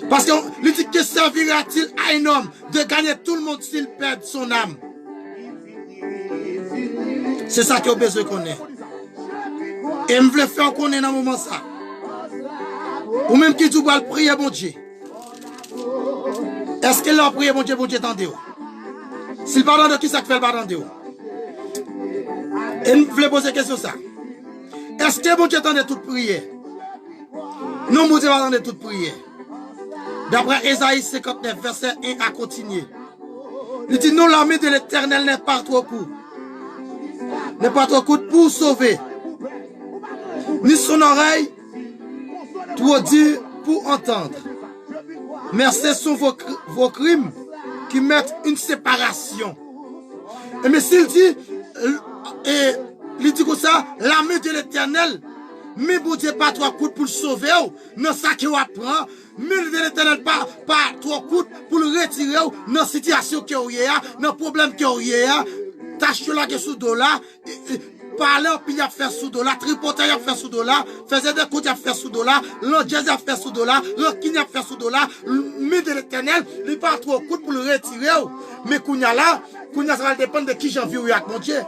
Parce que lui dit que servira-t-il à un homme de gagner tout le monde s'il perd son âme. C'est ça qu'il a besoin qu'on ait. Et je veux faire qu'on ait dans le moment ça. Ou même qui dit va prier bon Dieu. Est-ce qu'il a prié bon Dieu tendez-vous? S'il pardonne de qui ça fait le pardon de vous? Et je voulais poser une question ça. Est-ce que bon Dieu attendait toute prière? Non, bon Dieu attendait toute prière. D'après Ésaïe 59, verset 1 à continuer. Il dit, non, l'armée de l'Éternel n'est pas trop court. N'est pas trop court pour sauver. Ni son oreille trop dure pour entendre. Mais ce sont vos crimes qui mettent une séparation. Et mais s'il dit, il dit comme ça, l'armée de l'Éternel, mais bon Dieu pas trop court pour le sauver, non ça qu'il apprend, mais de l'Éternel pas trop court pour le retirer dans la situation qu'il y a, dans le problème qu'il y a, tâche là que sous dollar, parler puis il a fait sous dollar, tripoter il a fait sous dollar, faisait des coups il a fait sous dollar, l'audience a fait sous dollar, l'auquin a fait sous dollar, mais de l'Éternel, il pas trop court pour le retirer, mais kounya ça va dépendre de qui j'en vis avec mon Dieu.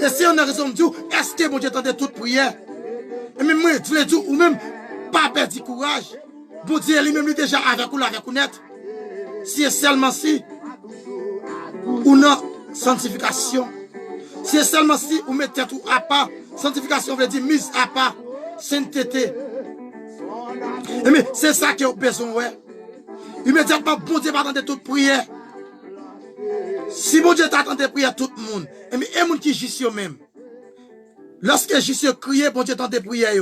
Et si on a raison de dire, est-ce que mon Dieu attendait toute prière? Et même moi, je voulais dire, ou même, pas perdre du courage. Bon Dieu, lui-même, déjà avec ou net. Si c'est seulement si, ou non, sanctification. Si c'est seulement si, ou mettez tout à part. Sanctification veut dire mise à part. Sainteté. Et mais, c'est ça qui est besoin, ouais. Immédiatement, bon Dieu va attendre toute prière. Si bon Dieu t'attendait prière tout le monde, et mais il y a des gens qui jissent eux-mêmes. Lorsque jissent crier, bon Dieu t'attendait prière.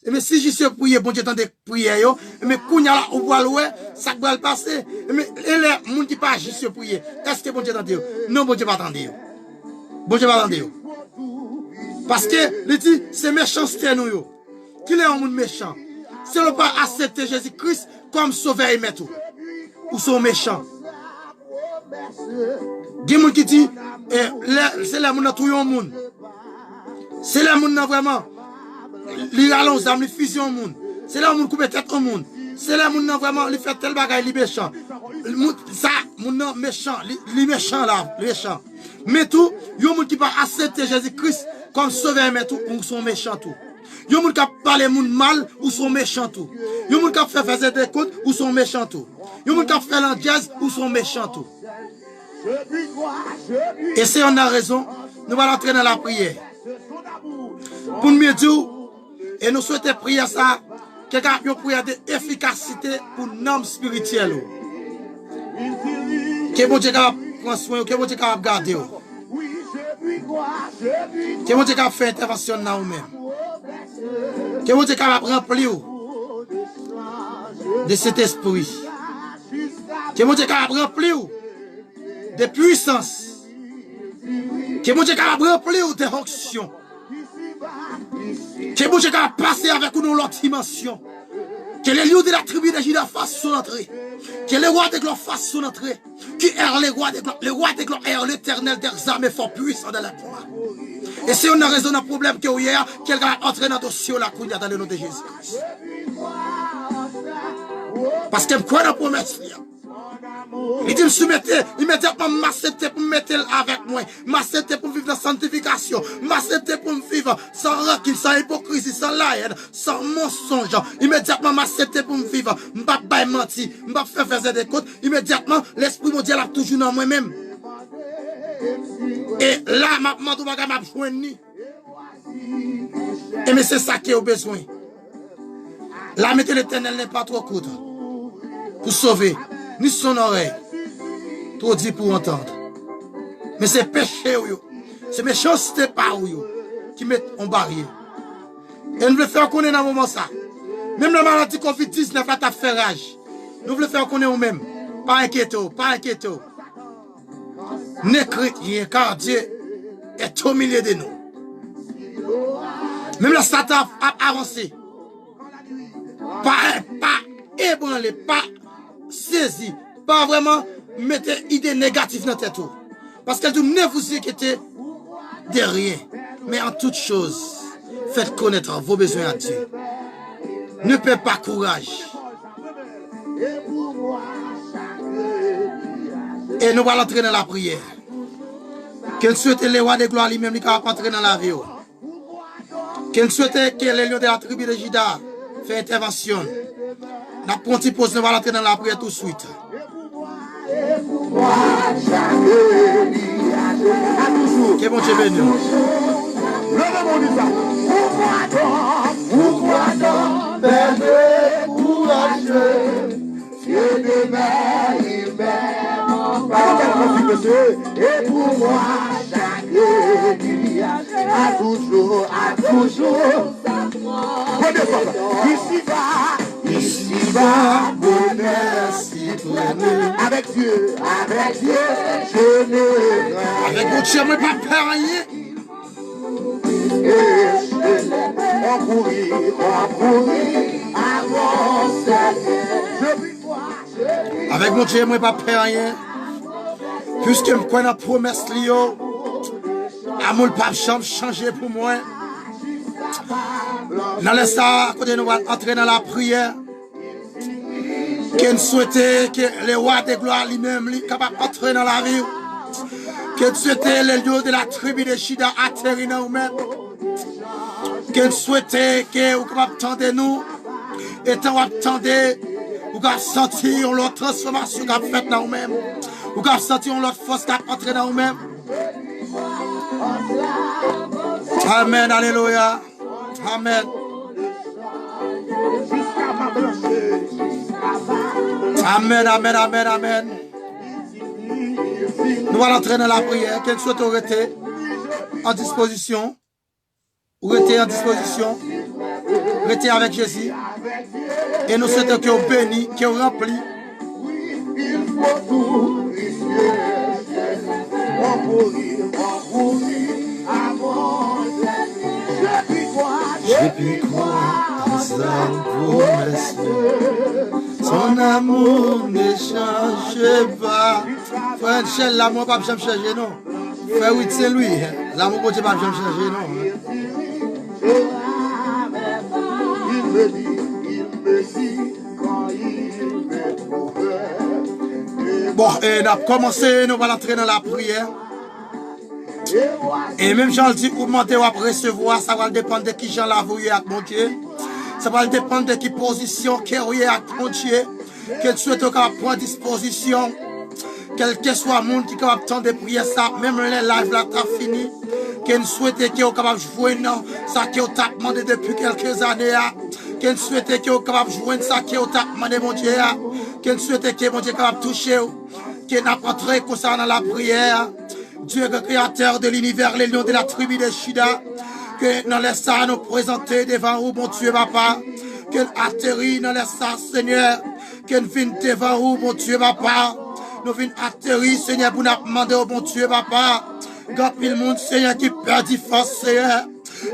Et mais si jissent prier, bon Dieu t'attendait prière. Et mais quand il y a là, on voit l'oué, ça va le passer. Et mais les gens qui pas jissent prier, est-ce que bon Dieu t'attendait? Non, bon Dieu va attendre. Bon Dieu va attendre. Parce que, il dit, c'est méchanceté nous, yo. Qu'il est un monde méchant. Si on ne pas accepter Jésus-Christ comme sauveur et maître, ou sont méchants. Il y a des gens qui disent, c'est là que tout le monde. C'est là que vraiment, les rallons, les fusions au monde. C'est là que coupe tête au monde. C'est là que vraiment, il fait tel bagage, il est méchant. Ça, mon méchant, les méchants là, les méchants. Mais tout, il y a des gens qui pas accepter Jésus-Christ comme sauveur et maître, ou sont méchants tout. Il y a des gens qui parlent mal, ou sont méchants tout. Il y a des gens qui font faire des comptes, ou sont méchants tout. Il y a des gens qui font la jazz, ou sont méchants tout. Et si on a raison, nous allons entrer dans la prière. Pour nous dire, et nous souhaitons prier ça, quelqu'un a une prière d'efficacité pour l'homme spirituel. Que bon Dieu va prendre soin, que bon Dieu va garder. Que bon Dieu va faire intervention dans nous-mêmes. Que bon Dieu va remplir de cet esprit. Que bon Dieu va remplir de puissance. Que bon Dieu va remplir de onction. Que bon Dieu va passer avec nous l'autre dimension. Que les lieux de la tribu de Juda fassent son entrée. Que les rois de gloire fassent son entrée. Qui errent les rois de gloire. Les rois de gloire errent l'éternel des armées fort puissant dans la combat. Et si on a raison d'un problème que hier, quelqu'un va entrer dans le dossier la couille dans le nom de Jésus. Parce qu'il me croit dans la promesse. Il dit, me soumettez, immédiatement, m'accepter pour me mettre avec moi, m'accepter pour vivre dans la sanctification, m'accepter pour me vivre sans rancune, sans hypocrisie, sans haine, sans mensonge. Immédiatement, m'accepter pour me vivre, m'pas pas mentir, m'pas faire des comptes. Immédiatement, l'esprit mondial a toujours dans moi-même. Et là, m'a joindre. Et mais c'est ça qui est au besoin. La méthode de l'Éternel n'est pas trop courte pour sauver. Ni son oreille, trop dit pour entendre. Mais c'est péché, c'est méchanceté par vous qui met en barrière. Et nous voulons faire connaître dans le moment ça. Même la maladie Covid-19 là t'a fait rage. Nous voulons faire connaître nous-mêmes. Pas inquiétez, pas inquiétez. Ne chrétien, car Dieu est au milieu de nous. Même la Satan a avancé. Pas ébranlé, pas saisi, pas vraiment mettre idée négative dans tête. Parce qu'elle dit ne vous inquiétez de rien, mais en toute chose, faites connaître vos besoins à Dieu. Ne perdez pas courage. Et nous allons entrer dans la prière. Qu'elle souhaite les rois de gloire lui-même qui va entrer dans la vie. Qu'elle souhaite que les lions de la tribu de Juda fassent intervention. La ponti pose, nous allons entrer dans la prière tout de suite. Que bon Dieu bénisse. Pourquoi donc perdre courageux? Dieu demain il m'aime. Et pour moi chaque nuit a toujours ici-bas, bonheur citoyen. Avec Dieu, je ne rêve. Avec mon Dieu, moi pas peur rien. On courir, avance. Avec mon Dieu, moi pas peur rien. Puisque je connais la promesse, amour pas changer pour moi. Dans le ça, quand nous allons entrer dans la prière, qu'on souhaitait que les rois de gloire lui-même capable d'entrer dans la vie, qu'on souhaitait les lieux de la tribu de Juda atterrir dans nous-mêmes, qu'on souhaitait que vous capable attendre nous, et tant vous attendez, vous capable sentir l'autre transformation qui a fait dans nous-mêmes, vous capable sentir l'autre force qui a entré dans nous-mêmes. Amen, alléluia. Amen. Amen, amen, amen, amen. Nous allons entrer dans la prière. Quel soit arrêté en disposition. Ou rester en disposition. Rester avec Jésus. Et nous souhaitons que vous bénis, que vous remplis. Et puis croire sa promesse. Son amour ne change pas. Frère Michel, l'amour pas jamais changer, non. Frère oui, c'est lui. L'amour pas jamais changer, non. Il me dit quand il me trouve. Bon, et on a commencé, nous allons entrer dans la prière. Et même Jean le dit, pour monter ou recevoir, ça va dépendre de qui Jean l'a voué avec mon Dieu. Ça va dépendre de qui position qui est avec mon Dieu. Quel souhaite qu'on prendre disposition. Quel que soit le monde qui est capable de prier ça, même les lives là, t'as fini. Quel souhaite qui est capable de jouer non, ça qui est demandé depuis quelques années. Quel souhaite qui est capable de jouer ça qui est demandé mon Dieu. Quel souhaite qui est mon Dieu capable de toucher. Qui n'a pas entré comme ça dans la prière. Dieu le créateur de l'univers, les lions de la tribu de Shida. Que nous laissons nous présenter devant vous, mon Dieu, papa. Que nous atterrit dans les Seigneur. Que nous venons devant vous, mon Dieu, papa. Nous venons atterrir, Seigneur, pour nous demander au bon Dieu, papa. Quand il y a le monde, Seigneur, qui perd force, Seigneur.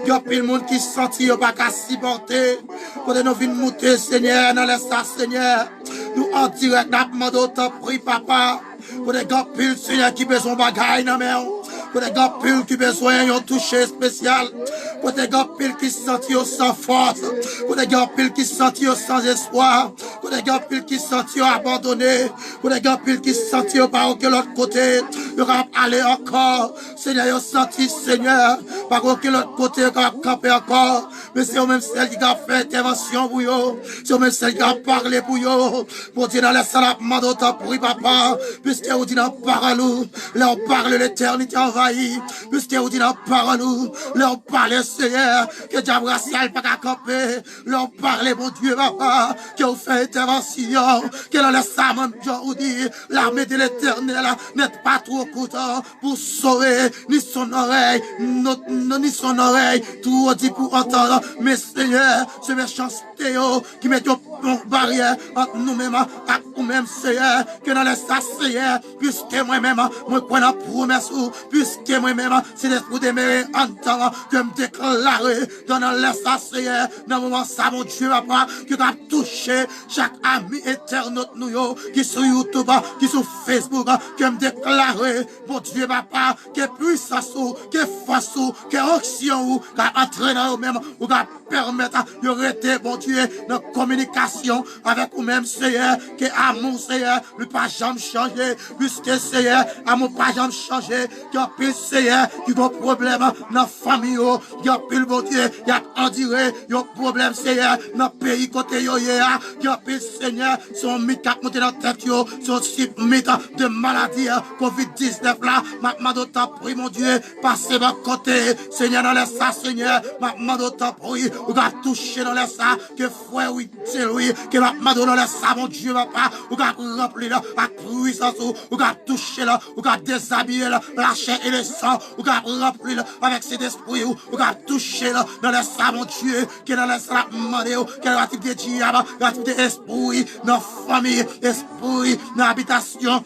Il y a le monde qui sentit pas qu'à supporter. Quand nous venons monter, Seigneur, dans les Seigneur. Nous en direct, nous demandons autant prix, papa. Pour des gars piles, Seigneur, qui besoin de bagaille dans la main. Pour des gars piles qui besoin d'un toucher spécial. Pour des gars piles qui se sentent sans force. Pour des gars piles qui se sentent sans espoir. Pour des gars piles qui se sentent abandonnés. Pour des gars piles qui se sentent par aucun autre côté. Ils vont aller encore. Seigneur, ils ont senti, Seigneur, par aucun autre côté, ils vont camper encore. Mais c'est eux-mêmes celles qui ont fait intervention pour eux. C'est eux-mêmes celles qui ont parlé pour eux. Pour dire dans les salades, demande ta pour papa. Puisque vous dites dans parole, là on parle l'éternité envahie. Puisque vous dites dans parole, là on parle Seigneur, que diable racial pas qu'à camper. Là on parle mon Dieu papa, que vous faites intervention. Que dans les salades, vous dit, l'armée de l'éternel n'est pas trop content pour sauver ni son oreille, ni son oreille, tout dit pour entendre. Mais Seigneur, ce méchanceté qui met une barrière entre nous-mêmes et nous-mêmes, Seigneur, que dans les Seigneur, puisque moi-même, moi prends la promesse, puisque moi-même, c'est l'esprit de mes entendre, que me déclarer dans l'espace, Seigneur, dans le moment ça, mon Dieu, papa, que tu as touché chaque ami éternel, nous, qui sur YouTube, qui sur Facebook, que me déclarer, mon Dieu, papa, que puissance, que force, que action, que entraîner nous-mêmes, ou que permettre de rester, mon Dieu, dans communication avec nous-mêmes, Seigneur, que amour, Seigneur, ne pas jamais changer, puisque Seigneur, amour pas jamais changer, qu'il y a plus, Seigneur, qui a un problème dans la famille, qu'il y a plus, mon Dieu, il y a en direct, il y a un problème, Seigneur, dans le pays côté, il y a plus, Seigneur, son mythe qui a monté dans la tête, son mythe de maladie, COVID-19 là, ma d'autant prie, mon Dieu, passez de côté, Seigneur, dans les ça, Seigneur, ma d'autant prie, ou va toucher dans les ça, que frère, oui, c'est lui, que ma dans les ça, mon Dieu, papa, ou va remplir là, à puissance, ou va toucher là, ou va déshabiller là, la chair et le sang, ou va remplir là, avec cet esprit, ou va toucher là, dans les ça, mon Dieu, que dans les ça, demander, quel type de diable, quel type d'esprit, dans la famille, esprit, dans l'habitation,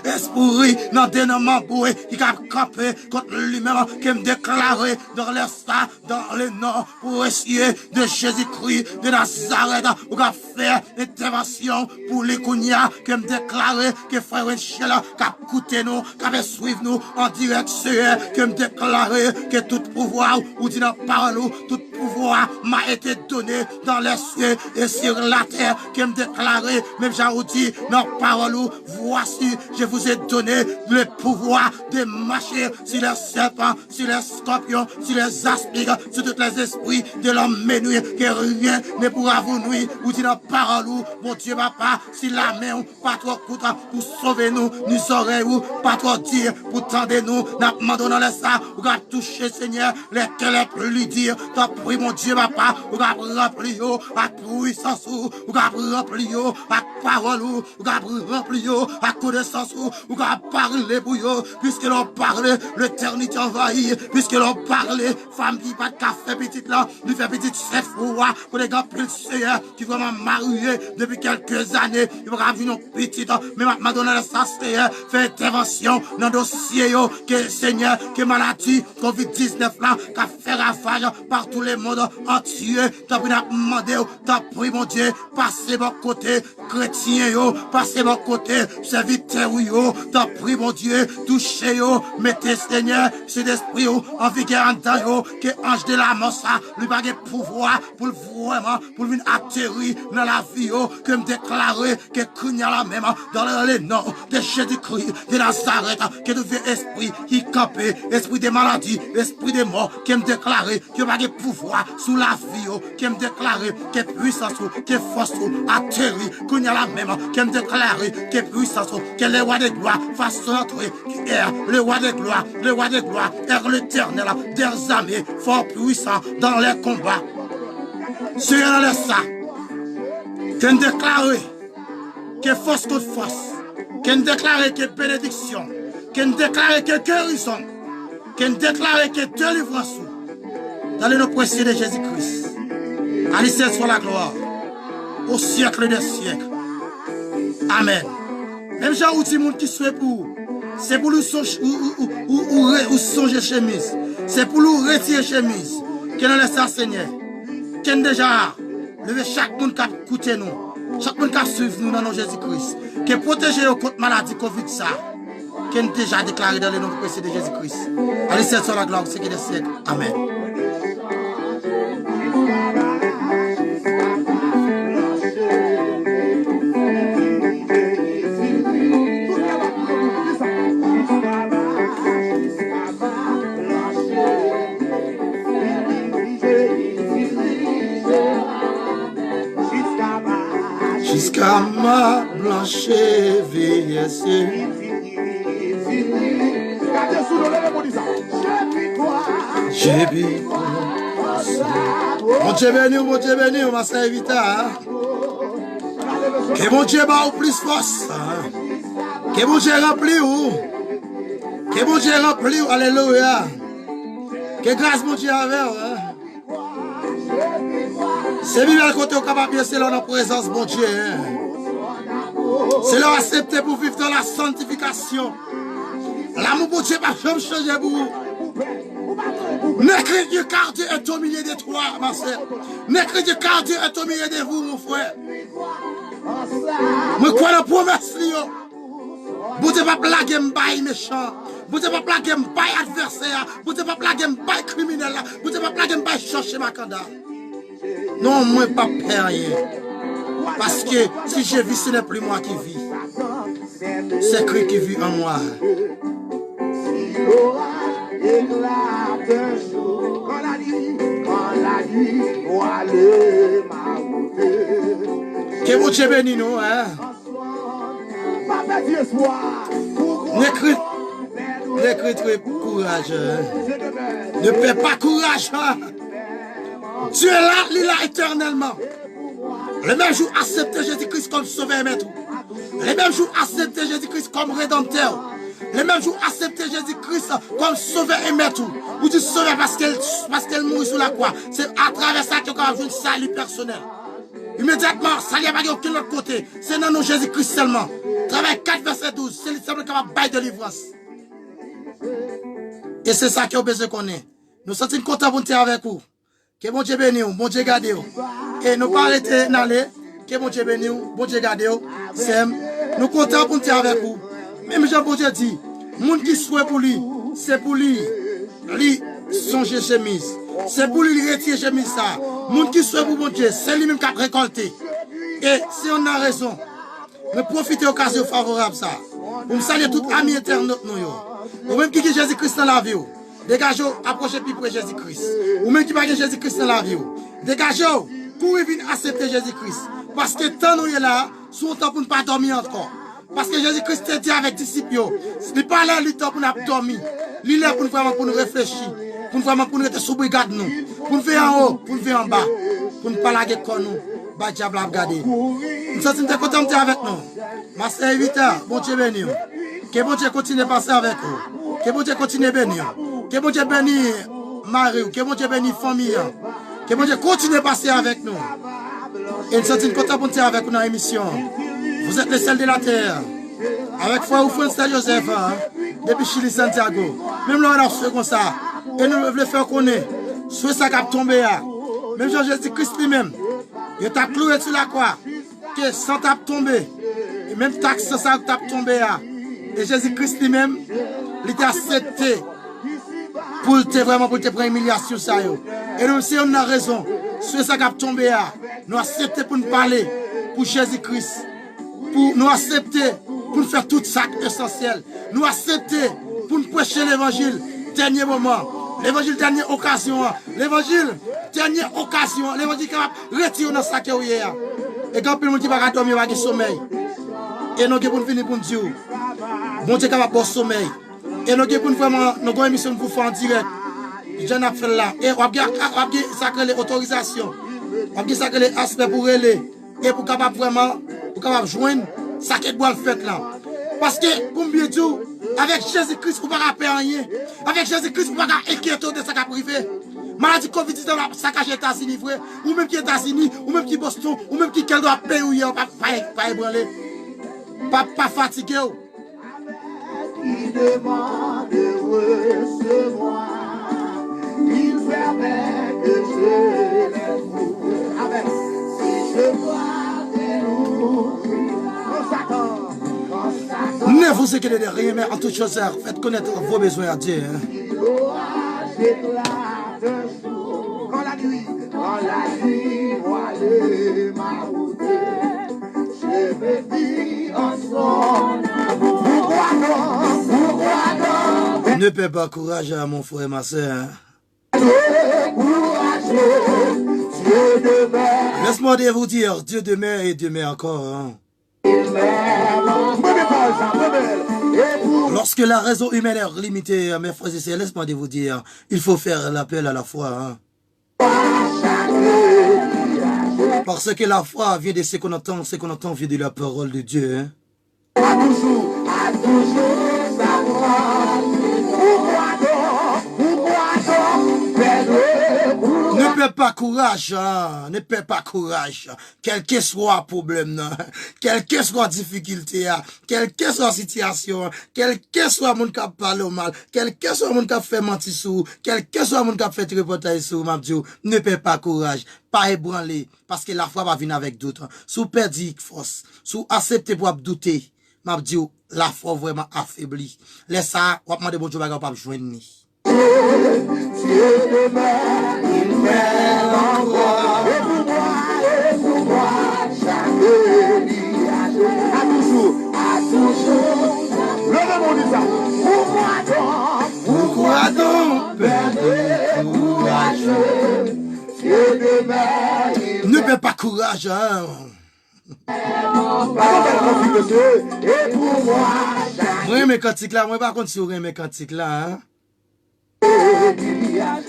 esprit, dans dénommement boué, qui a campé contre lui-même, qui me déclaré dans l'espace, dans le nom, pour essayer de Jésus-Christ, de Nazareth, ou qui a fait intervention pour les Kounia, qui me déclaré que frère Michel, qui a écouté nous, qui a suivi nous en direction, qui me déclaré que tout pouvoir, ou dit dans parole, tout pouvoir m'a été donné dans les cieux et sur la terre, qui me déclaré, même j'ai dit dans parole, voici, je vous ai donné le pouvoir de marcher sur les serpents, sur les scorpions, sur les aspics, sur tous les esprits de l'homme menué, que rien ne pourra vous nuire, ou dit dans parole, mon Dieu, papa, si la main, pas trop coûte pour sauver nous, nous oreilles, pas trop dire pour tendre nous, n'a demandé dans les ça, ou va toucher, Seigneur, lesquels est plus dire, t'as pris, mon Dieu, papa, ou va remplir, à puissance, ou va remplir, à parole, ou va remplir, à connaissance, ou va parler pour eux, puisque l'on parle, l'éternité envahie, puisque l'on parle, femme qui pas de café petite là, lui fait petite chef pour les gars plus seigneurs, qui vraiment mariés depuis quelques années, ils vont avoir une petite, mais Madonna ça Seigneur, fait intervention dans le dossier, que Seigneur, que maladie, COVID-19 là, qui a fait ravage par tous les monde entier, t'as pris demandé, t'as pris mon Dieu, passez mon côté, chrétien yo, passez mon côté, serviteur yo, t'as pris mon Dieu, touchez yo, mettez Seigneur, cet esprit en vigueur en temps yo, que ange de la mort ça, lui pas de pouvoir pour vraiment, pour venir atterrir dans la vie yo, que me déclarer que Kounia la même, dans les noms de Jésus-Christ, de Nazareth, que tout vieux esprit qui campé, esprit de maladie, esprit de mort, qui me déclarer que pas de pouvoir sous la vie yo, qui me déclarer que puissance, que force atterrir, Kounia la même, qui me déclarer que puissance, que le roi de gloire fasse entrer, qui est le roi de gloire, est l'éternel, des armées, fort puissant dans les combats. Seigneur, dans les ça, qui me déclarer que force contre force, qui me déclarer que bénédiction, qui me déclarer que guérison, qui me déclarer que délivrance, dans le nom précieux de Jésus-Christ. Allez, soit la gloire, au siècle des siècles. Amen. Même Jean ou dit monde qui souhaite pour, c'est pour nous songer chemise, c'est pour nous retirer chemise, qui nous laisse ça, Seigneur, qui déjà lever chaque monde qui a écouté nous, chaque monde qui a suivi nous dans nos Jésus-Christ, qui est protégé contre maladie Covid ça, qui est déjà déclaré dans le nom précieux de Jésus-Christ. Allez, c'est sur la gloire, c'est qui des siècles. Amen. Jusqu'à ma blanche vieillesse. J'ai vu. Mon Dieu béni, ma serviteur. Que mon Dieu bat au plus force. Que mon Dieu remplit ou. Que mon Dieu remplit ou. Alléluia. Que grâce mon Dieu avec. C'est bien le côté au capable, c'est là la présence, mon Dieu. C'est là accepter pour vivre dans la sanctification. L'amour pour Dieu, pas jamais changer pour vous. N'écris Dieu car Dieu est au milieu de toi, ma soeur. N'écris Dieu car Dieu est au milieu de vous, mon frère. Je crois dans la promesse, vous ne pas blaguer m'baille méchant. Vous ne pas blaguer m'baille adversaire. Vous ne pas blaguer m'baille criminel. Vous ne pas blaguer m'baille chercher ma canda. Non, moi pas peur rien. Parce que si je vis, ce n'est plus moi qui vis. C'est Christ qui vit en moi. Que mon Dieu bénisse nous, hein? N'écris courage. Ne perds pas courage. Dieu est là, il est là éternellement. Le même jour, accepter Jésus-Christ comme sauveur et maître. Le même jour, accepter Jésus-Christ comme rédempteur. Le même jour, accepter Jésus-Christ comme sauveur et maître. Ou du sauveur parce qu'elle mourit sur la croix. C'est à travers ça que vous avez un salut personnel. Immédiatement, ça n'y a pas aucun autre côté. C'est dans nos Jésus-Christ seulement. Travail 4, verset 12. C'est le seul qui va bailler de délivrance. Et c'est ça que vous besoin qu'on ait. Nous sommes contents pour être avec vous. Que bon Dieu bénisse, bon Dieu garde vous. Et nous pas arrêter d'aller. Que bon Dieu bénisse, bon Dieu garde vous. Nous contents pour être avec vous. Même Jean bon Dieu dit, monde qui souhaite pour lui, c'est pour lui songer chemise. C'est pour lui retirer chemise ça. Monde qui souhaite pour bon Dieu, c'est lui-même qui a récolté. Et si on a raison, nous profitons de l'occasion favorable ça. Pour me saluer tout ami internaute nous. Ou même qui est Jésus-Christ dans la vie. Dégagez, approchez plus près de Jésus-Christ. Ou même qui n'a pas Jésus-Christ dans la vie. Dégagez, courez venir accepter Jésus-Christ. Parce que tant nous est là, c'est un temps pour ne pas dormir encore. Parce que Jésus-Christ était avec les disciples. Ce n'est pas là le temps pour nous dormir. Il est là pour nous réfléchir. Pour nous être sous brigade nous. Pour nous faire en haut, pour nous faire en bas. Pour nous pas laguer comme nous. Bah, diable a regardé. Nous sommes contents avec nous. Ma serviteur, bon Dieu béni. Que bon Dieu continue de passer avec vous. Que bon Dieu continue de bénir. Que bon Dieu bénisse Marie. Que bon Dieu bénisse famille. Que bon Dieu continue de passer avec nous. Et nous sommes contents pour être avec nous dans l'émission. Vous êtes les seuls de la terre. Avec foi ou François Joseph. Depuis Chili Santiago. Même là, on a fait comme ça. Et nous voulons faire connaître Soit ça qui a tombé là. Même Jésus-Christ lui-même. Il t'a cloué sur la croix. Que sans t'a tombé. Et même taxe ça t'a tombé là. Et Jésus-Christ lui-même, il t'a accepté. Pour te vraiment pour te prendre humiliation ça yo. Et nous si on a raison. Soit ça qui a tombé là. Nous accepter pour nous parler. Pour Jésus-Christ. Pour nous accepter. Pour nous faire tout ça essentiel. Nous accepter pour nous prêcher l'évangile. Dernier moment. L'évangile, dernière occasion. L'évangile, dernière occasion. L'évangile capable de retirer dans ça que vous avez. Et quand le monde qui va dormir, il va sommeil. Et nous avons fini pour nous dire. Bon Dieu capable de sommeil. Et nous avons vraiment une émission pour faire en direct. Je n'ai pas fait là. Et on a sacré les autorisations. On a sacré les aspects pour aller. Et pour capable vraiment, pour capable joindre ça qui doit le faire là. Parce que, pour bien dire, avec Jésus-Christ, vous ne pouvez pas faire rien. Avec Jésus-Christ, vous ne pouvez pas inquiéter de ça qui a privé. Maladie Covid-19, ça cache les États-Unis, frère. Ou même qui États-Unis, ou même qui Boston, ou même qui quel doit payer, ou pas ébranler. Pas fatigué. Il demande de recevoir. Il permet que je les trouve. Amen. Si je dois dénouvrir, ne vous inquiétez de rien, mais en toute chose, faites connaître vos besoins à Dieu. Quand la nuit voilée ma route, je me dis en son amour. Pourquoi non? Ne perds pas courage, mon frère et ma soeur. Laisse-moi vous dire, Dieu demeure et demeure encore. Lorsque la raison humaine est limitée, mes frères et sœurs, laisse-moi vous dire, il faut faire l'appel à la foi. Parce que la foi vient de ce qu'on entend vient de la parole de Dieu. Ne perds pas courage, ne perds pas courage, quel que soit le problème, quelle que soit la difficulté, quelle que soit la situation, quel que soit le monde qui parle au mal, quel que soit le monde qui fait mentir sous, quel que soit le monde qui fait reportage sous, ne perds pas courage, pas ébranler, parce que la foi va venir avec d'autres. Si vous perdez force, si vous acceptez pour douter, la foi vraiment affaiblie. Laisse ça, on va demander bon Dieu, on va pas joindre. Il m'aime encore, et pour moi, chaque nuit, à toujours, le monde dit ça. Pourquoi donc perdre courage? Ne perds pas courage, Et pour moi, moi, mes cantiques là, moi, par contre, si vous avez mes cantiques là,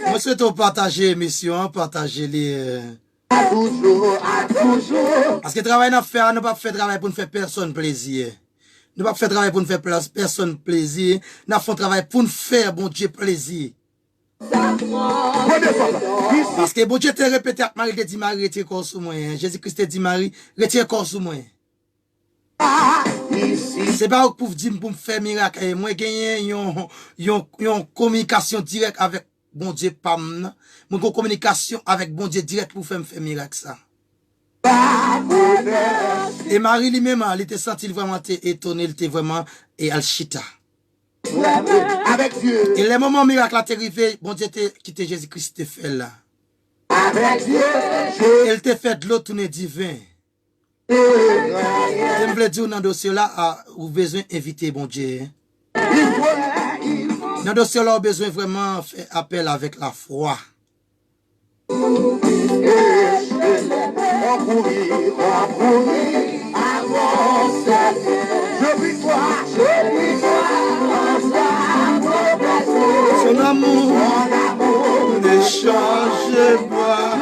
moi, souhaite partager l'émission, partager les. à toujours. Parce que travail n'a fait, nous pas fait travail pour ne faire personne plaisir. Nous pas fait travail pour ne faire personne plaisir. Nous fait travail pour nous faire bon Dieu plaisir. Parce que bon Dieu te répété à Marie, te dit Marie, retire corps sous moi. Jésus-Christ te dit Marie, retire corps sous moi. C'est pas pour dire pour me faire miracle. Moi, j'ai une communication directe avec bon Dieu, pam. Moi, une communication avec bon Dieu direct pour faire miracle ça. Et Marie lui-même, elle était sentie vraiment étonnée, elle était vraiment, et elle chita. Avec Dieu. Et le moment miracle a arrivé, bon Dieu quitté Jésus-Christ te fait là. Avec Dieu. Elle te fait de l'eau tourner divin. Je voulais dire dans le dossier là, vous avez besoin d'inviter bon Dieu. Dans le dossier là, vous avez besoin vraiment faire appel avec la foi. On courir, avance. Je vis toi, son amour ne change pas.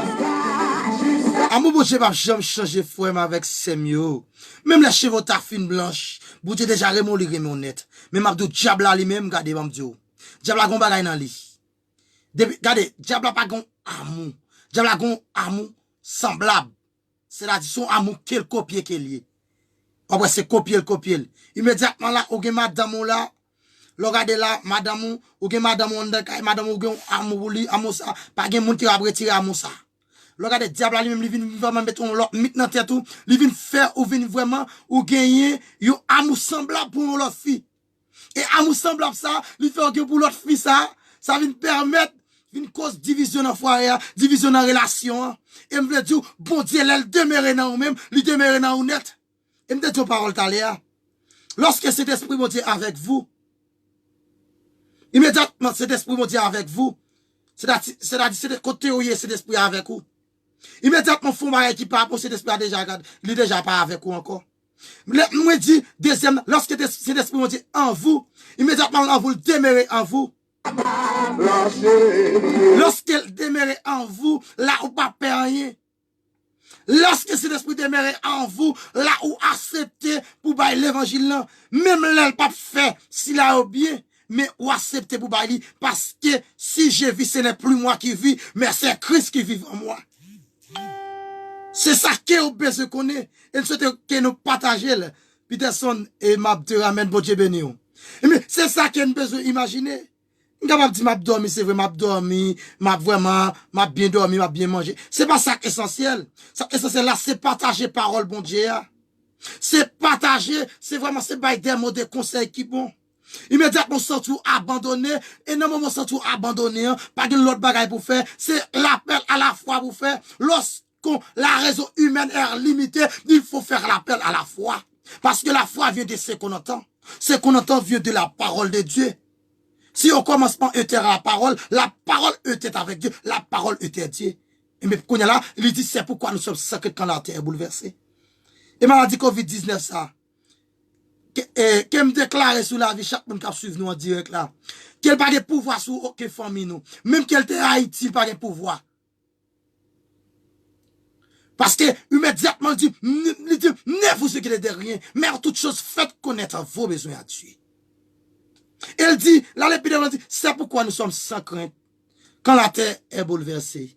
Amour, bon Dieu, va jamais changer frère avec Semio. Même les cheveux ta fine blanche, bon Dieu déjà remon net. Mais m'abdou diable lui-même, regardez, m'abdou. Diable a gon bagay nan li. Regardez, diable a pas gon amour. Diable a gon amour semblable. C'est-à-dire son amour quel copier qu'elle est. Après c'est copier. Immédiatement là, au madame là, Regardez là, madame ou gen madame madame ou gen amour li, amour ça, pas gen moun qui va retirer amour ça. Regardez diable lui même li vinn vraiment mettre l'autre mythe dans tête tout, li vinn faire ou vinn vraiment ou gagner yo amour semblable pour l'autre fille. Et amour semblable ça, li fait que pour l'autre fille ça vient permettre une cause division dans foyer, division dans relation. Et me veut dire bon Dieu elle demeure dans ou même, li demeure dans ou net. Et me dit parole taléa. Lorsque cet esprit bon Dieu avec vous, immédiatement cet esprit bon Dieu avec vous, c'est-à-dire c'est côté où cet esprit avec vous. Immédiatement font bagay qui pas pour cet esprit déjà pas avec vous encore. Moi dit deuxième lorsque cet esprit bon Dieu en vous, immédiatement en vous demeure en vous. Lorsqu'elle demeure en vous, là où pas perdre rien. Lorsque cet esprit demeure en vous, là où accepter pour bailler l'évangile là, même là pas fait s'il a bien, mais ou accepter pour bailler parce que si je vis ce n'est plus moi qui vis, mais c'est Christ qui vit en moi. C'est ça que vous besoin connaître et souhaite que nous partager Peterson et m'a te ramène bon Dieu béni. Mais c'est ça que nous besoin imaginer. M'capable dire m'a dormi, c'est vrai m'a dormi, m'a bien dormi, m'a bien mangé. C'est pas ça essentiel. Ça essentiel là c'est partager parole bon Dieu. C'est partager, c'est vraiment c'est bail des mots de conseils qui bon. Immédiatement surtout abandonné et non moment surtout abandonné, pas de l'autre bagaille pour faire, c'est l'appel à la foi pour faire. Lorsqu'on la raison humaine est limitée, il faut faire l'appel à la foi parce que la foi vient de ce qu'on entend. Ce qu'on entend vient de la parole de Dieu. Si on commence par être à la parole était avec Dieu, la parole était Dieu. Et mais quand là, il dit c'est pourquoi nous sommes sacrés quand la terre est bouleversée. Et maladie Covid-19 ça, que me déclare sur la vie chaque monde qui suivre nous en direct là, qu'elle pas de pouvoir sur aucune famille nous, même qu'elle était Haïti, pas de pouvoir. Parce que immédiatement dit ne vous inquiétez de rien, mais en toute chose faites connaître vos besoins à Dieu. Elle dit, là l'épidémie dit, c'est pourquoi nous sommes sans crainte quand la terre est bouleversée.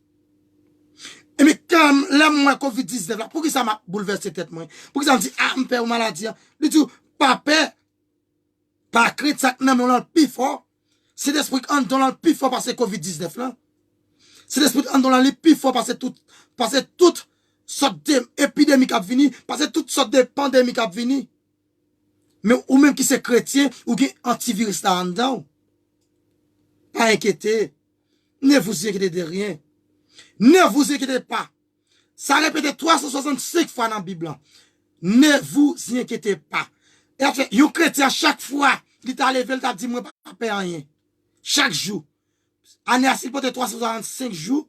Et mais quand la Covid-19 là, pourquoi ça m'a bouleversé tête moi? Pourquoi ça me dit ah me père maladie? Il dit pas peur, pas crainte ça non mais on le plus fort. C'est l'esprit en dans le plus fort parce que Covid-19 là. C'est l'esprit en dans le plus fort parce que toute sorte d'épidémie qui a venu, parce que toute sorte de pandémie qui a venu. Mais ou même qui c'est chrétien ou qui antivirus là en dedans. Pas inquiété. Ne vous inquiétez de rien. Ne vous inquiétez pas. Ça répète 365 fois dans la Bible. Ne vous inquiétez pas. Et en fait, un chrétien chaque fois, il t'a levé, il t'a dit moi pas faire rien. Chaque jour. Année à s'il peut 365 jours,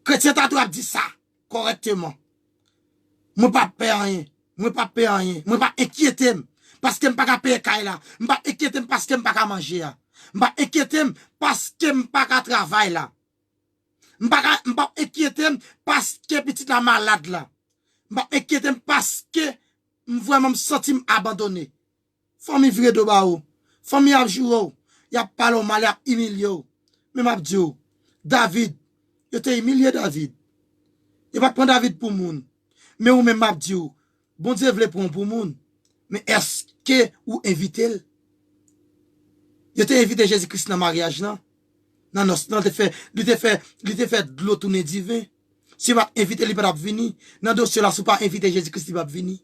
chrétien t'a dit ça correctement. Moi pas faire rien. Moi pas faire rien. Moi pas inquiéter. Parce que je ne peux pas payer là. Je ne peux pas inquiéter parce que je ne peux pas manger. Je ne peux pas inquiéter parce que je ne peux pas travailler là. Je ne peux pas inquiéter parce que petit la malade là. Je ne peux pas inquiéter parce que je vraiment me sens abandonné. Famille vraie de baou. Famille a joué. Il y a pas le mal, il y a humilié. Mais m'a dit David, il t'a humilié David. Il va prendre David pour moun. Mais ou même m'a dit bon Dieu veut prendre pour moun. Mais est-ce que ou invité? Il t'a invité Jésus-Christ dans le mariage, non? Non, il t'a fait de l'eau tourner divin. Si vous invité, il va venir. Dans le dossier là, si vous pas invité Jésus-Christ, il va venir.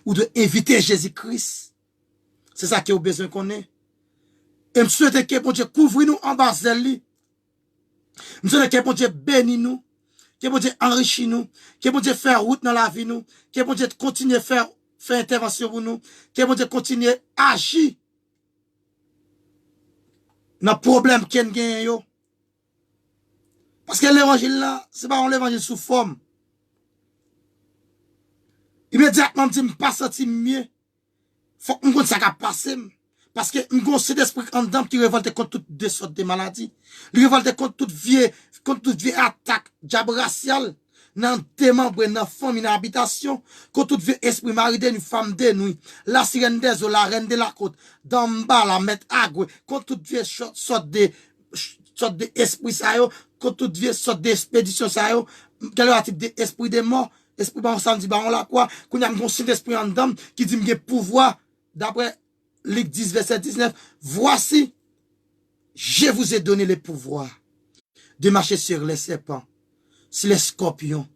Ou de inviter Jésus-Christ. C'est ça qui est au besoin qu'on ait. Et je souhaite que bon Dieu couvre nous en bas de lui. Je souhaite que bon Dieu bénisse nous. Que bon Dieu enrichisse nous. Que bon Dieu fait route dans la vie nous. Que bon Dieu continue à faire intervention pour nous, que bon Dieu continue à agir dans le problème qu'il y a. Parce que l'évangile là, c'est pas l'évangile sous forme. Immédiatement, je ne me pas senti mieux. Faut que je ça qui passe. Parce que je suis d'esprit en dedans qui révolte contre toutes des sortes de maladies. Il révolte contre toute vieille attaque diable raciale. Dans tes membres, dans famille, dans habitation, quand tout veut esprit mari de une femme de nuit, la sirène des eaux, la reine de la côte, d'en bas, la mettre agwe, quand tout veut sorte de esprit ça yo, quand tout veut sorte d'expédition ça yo, quel est le type d'esprit de mort, esprit bon samedi, on la quoi, qu'on y a un bon d'esprit en dedans, qui dit m'ge pouvoir, d'après Luc 10, verset 19, voici, je vous ai donné le pouvoir de marcher sur les serpents, sur les scorpions,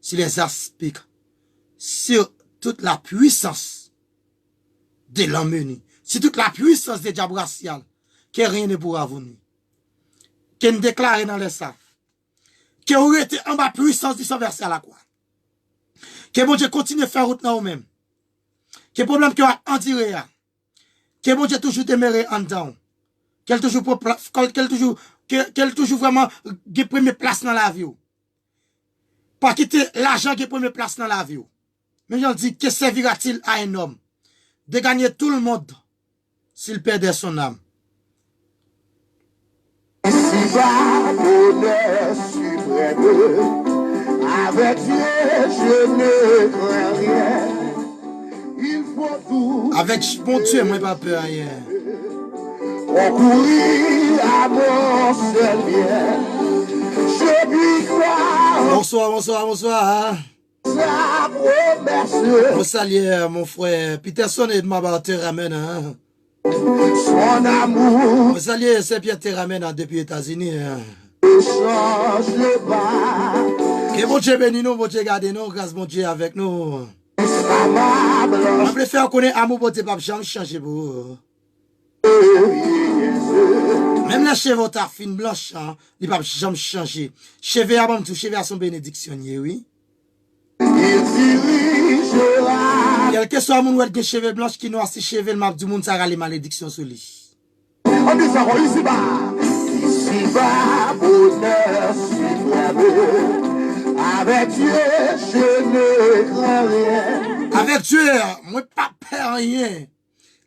sur les aspics, sur toute la puissance de l'ennemi, sur toute la puissance des diables raciales, que rien ne pourra vous nuire. Qu'on déclare dans les sacs, que vous êtes en bas puissance du sang versé à la croix. Que bon Dieu continue à faire route dans vous-même. Que problème que vous endurez, que bon Dieu toujours demeure en dedans. Qu'elle toujours vraiment get première place dans la vie. Pas quitter l'argent qui est première place dans la vie. Mais j'en dis, que servira-t-il à un homme de gagner tout le monde s'il perdait son âme? Ici-bas, bonheur suprême, avec Dieu, je ne crains rien. Il faut tout. Avec mon Dieu, moi pas peur rien. Concourir à mon seul bien. Je lui crois. Bonsoir, bonsoir, bonsoir. Sa promesse. Mon salut, mon frère. Peterson et ma te ramène. Hein. Son amour. Mon salut, c'est Pierre te ramène depuis les États-Unis. Hein. Ne change pas. Que mon Dieu bénisse nous, mon Dieu garde nous, grâce mon Dieu avec nous. Amable. On peut faire connaître amour pour tes papes, jamais changer pour vous. Même la cheveux ta fine blanche, hein, les papes jamais changer. Cheveux avant tout, cheveux à son bénédictionnier, oui. Il dirigera. Quel que soit mon oued de cheveux blanches qui noir si cheveux le map du monde, ça a les malédictions sur lui. On dit ça, ici-bas. Ici-bas, bonheur suprême. Avec Dieu, je ne crains rien. Avec Dieu, moi pas peur rien.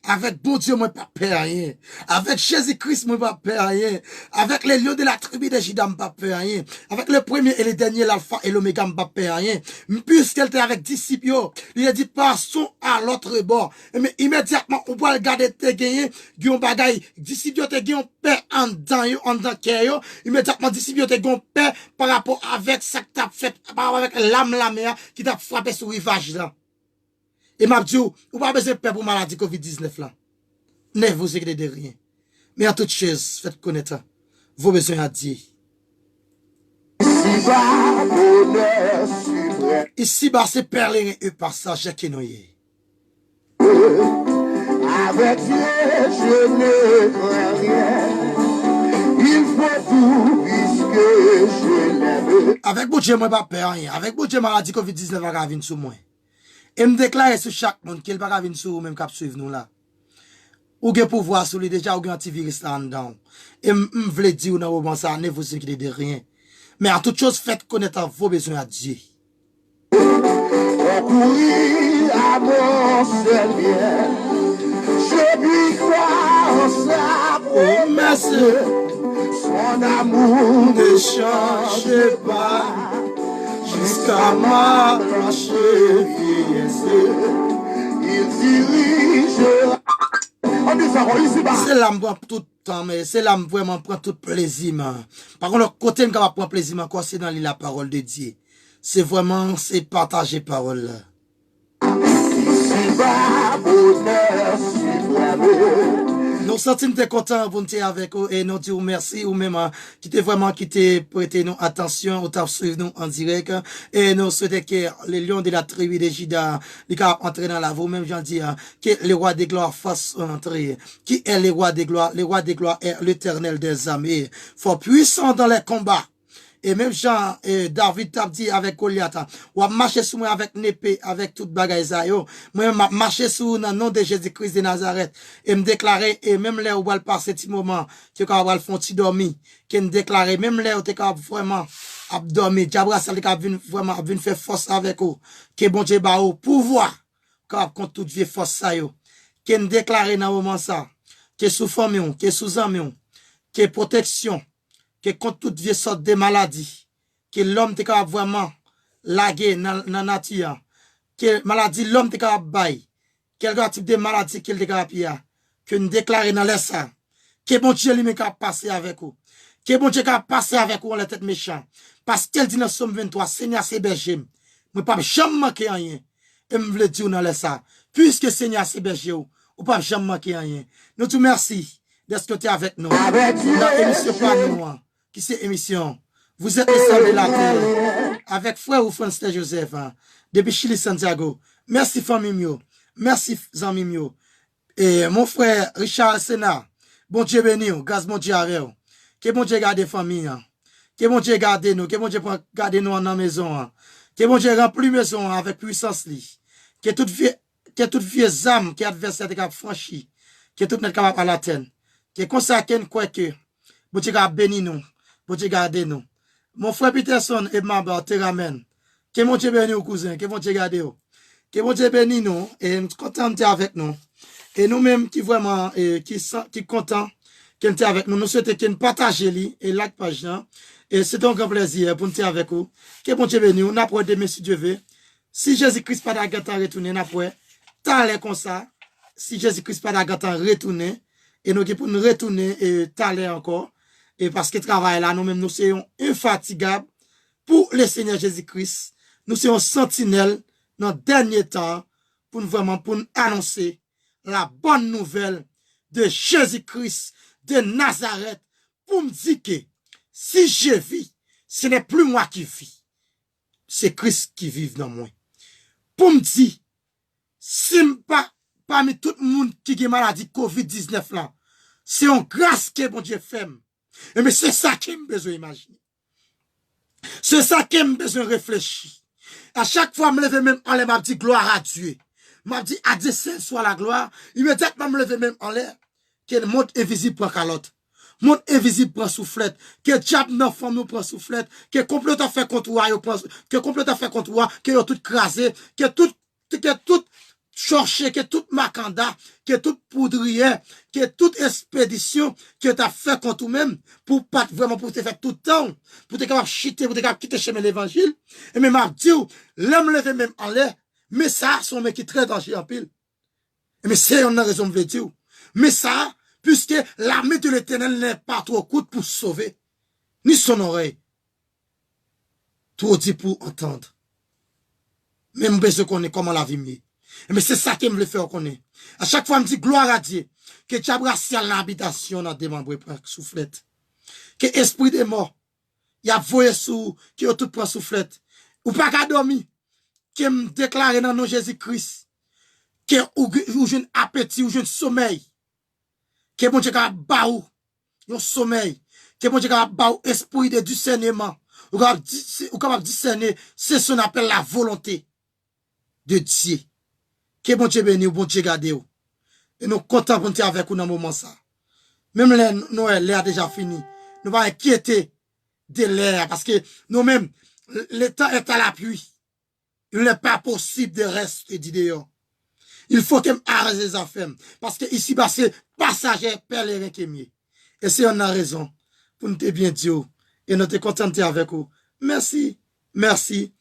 Avec bon Dieu, moi pas peur rien. Avec Jésus-Christ, moi pas peur rien. Avec les lions de la tribu de Juda, moi pas peur rien. Avec le premier et le dernier, l'alpha et l'oméga, moi pas peur rien. Puisqu'elle était avec disciples, il a dit, passons à l'autre bord. Mais immédiatement, on va regarder tes gagnés, guillaume bagaille, disciples te guillaume paix en dedans cœur, immédiatement disciples te guillaume paix par rapport avec ça que t'as fait, par rapport avec l'âme la mer qui t'a frappé sur le rivage là. Et m'a dit, ou pas besoin de peur pour maladie COVID-19 là. Ne vous inquiétez de rien. Mais à toute chose, faites connaître vos besoins à Dieu. Ici-bas, bonheur suprême. Ici-bas, c'est perler et passage qui nous est. Avec Dieu, je ne crains rien. Il faut tout puisque je l'aime. Avec bon Dieu, moi pas peur rien. Avec bon Dieu, maladie COVID-19 va venir sur moi. Et me déclare sur chaque monde qu'il va venir sur vous même cap suivre nous là. Ou gen pouvoir sur lui déjà ou gen antivirus là en dedans. Et m'vle dire dans moment ça ne vous inquiétez de rien. Mais à toute chose faites connaître vos besoins à Dieu. Concourir à mon seul bien. Je lui crois en sa promesse. Son amour Ne change pas jusqu'à ma blanche vieillesse. il dirige. On dit ça, ici-bas. C'est là prend tout le temps, mais c'est là vraiment prend tout plaisir. Man. Par contre, le côté qu'on va prendre plaisir encore, c'est dans la parole de Dieu. C'est vraiment, c'est partager parole là. Ici-bas, bonheur suprême. Nous sentons que contents pour nous avec vous et nous disons merci ou même qui t'est vraiment qui t'est prêté nous attention ou t'as suivi nous en direct et nous souhaitons que les lions de la tribu de Juda les cap entrer dans la vous même j'en dis que le roi des gloires fasse entrer qui est le roi des gloires est l'Éternel des armées fort puissant dans les combats. Et même Jean et David t'a dit avec Goliath, ou a marché sur moi avec une épée, avec toute bagaille ça yo. Moi m'a marché sur dans le nom de Jésus-Christ de Nazareth et me déclarer et même là où va passer petit moment que quand va le font ti dormir, qui me déclarer même là où t'es vraiment abdormi, diable ça qui vraiment venir faire force avec vous, que bon Dieu ba au pouvoir contre toute vieille force ça yo. Qui me déclarer dans moment ça, que sous famille, que sous amis, que protection que contre toute vieille sorte de maladie, que l'homme te capable vraiment laguer dans la nature, que maladie l'homme te capable bailler, quel type de maladie qu'il te capable que nous déclarer dans l'air ça, que bon Dieu lui capable passer avec vous, que bon Dieu capable passer avec vous en la tête méchant, parce qu'elle dit dans Somme 23, Seigneur c'est berger, moi pas jamais manquer rien, et me veut dire dans l'air ça, puisque Seigneur c'est berger, ou ou pas jamais manquer rien. Nous te merci d'être que tu es avec nous. La émission pas nous, qui c'est émission. Vous êtes les seuls de la terre. Avec frère ou Francis Joseph, depuis Chili Santiago. Merci famille mio. Merci amis mio. Et mon frère Richard Sena. Bon Dieu béni, grâce bon Dieu avec vous. Que bon Dieu garde famille. Que bon Dieu garde nous. Que bon Dieu garde nous dans la maison. Que bon Dieu remplit maison avec puissance li. Que toute vieille âme qui adversaire est capable franchi. Que tout n'est capable à la terre. Que consacre quoi que bon Dieu garde béni nous. Bon Dieu garde nous. Mon frère Peterson et ma barre te ramène. Que mon Dieu béni au cousin. Que mon Dieu garde vous. Que mon Dieu béni nous. Et nous content d'être avec nous. Et nous-mêmes qui vraiment, qui content, qui est avec nous, nous souhaitons qu'il partage et like page. Et c'est un grand plaisir pour nous être avec vous. Que bon Dieu béni, nous avons demain si Dieu veut. Si Jésus-Christ pas d'agata retourner, nous avons t'aller comme ça. Si Jésus-Christ pas d'agata retourner, et nous pour nous retourner et t'aller encore. Et parce que travail là, nous-mêmes, nous sommes infatigables pour le Seigneur Jésus-Christ. Nous sommes sentinelles dans le dernier temps pour nous vraiment, pour nous annoncer la bonne nouvelle de Jésus-Christ de Nazareth pour me dire que si je vis, ce n'est plus moi qui vis. C'est Christ qui vit dans moi. Pour me dire, si pas parmi tout le monde qui a maladie COVID-19 là, c'est en grâce que mon Dieu fait. Mais c'est ça qui me besoin d'imaginer. C'est ça qui me besoin de réfléchir. À chaque fois, je me lève même en l'air, je dis gloire à Dieu. M'a dit, à Dieu soit la gloire. Immédiatement, me lever même en l'air. Que le monde invisible prend calotte. Le monde invisible prend soufflette. Que diable n'a femme nous prend soufflette. Que complètement fait contre toi, que complètement fait contre toi, que tout crasé, que tout cherché, que tout macanda, que tout poudrier, que toute expédition que tu as fait contre toi-même, pour pas vraiment pour te faire tout le temps, pour te capable chiter, pour te capable quitter chemin l'évangile. Et même m'a dit, l'homme levé même en l'air. Mais ça, son mec qui est très dangereux en pile. Mais c'est une raison de dire. Mais ça, puisque l'armée de l'Éternel n'est pas trop courte pour sauver, ni son oreille, trop dit pour entendre. Même besoin qu'on est comment la vie mieux. Mais c'est ça qui me le fait connaître. À chaque fois, me dit gloire à Dieu, que tu as brassé l'habitation dans des membres par soufflette. Que esprit de mort, il y a voyé sous, qui a tout prend soufflette. Ou pas qu'à dormir. Qui me déclare dans nom Jésus-Christ, que ou jeune appétit, ou jeune sommeil, que bon Dieu a baou, un sommeil, que bon Dieu a baou esprit de discernement, ou capable discerner, c'est ce qu'on appelle la volonté de Dieu. Que bon Dieu béni, ou bon Dieu garde ou. Et nous comptons pour être avec vous dans le moment ça. Même l'air déjà fini, nous va inquiéter de l'air, parce que nous-mêmes, le temps est à l'appui. Il n'est pas possible de rester dehors. Il faut que m'arrête les affaires. Parce que ici, c'est passager, pèlerin qui est mieux. Et c'est on a raison. Pour nous te bien dire. Et nous te contenter avec vous. Merci. Merci.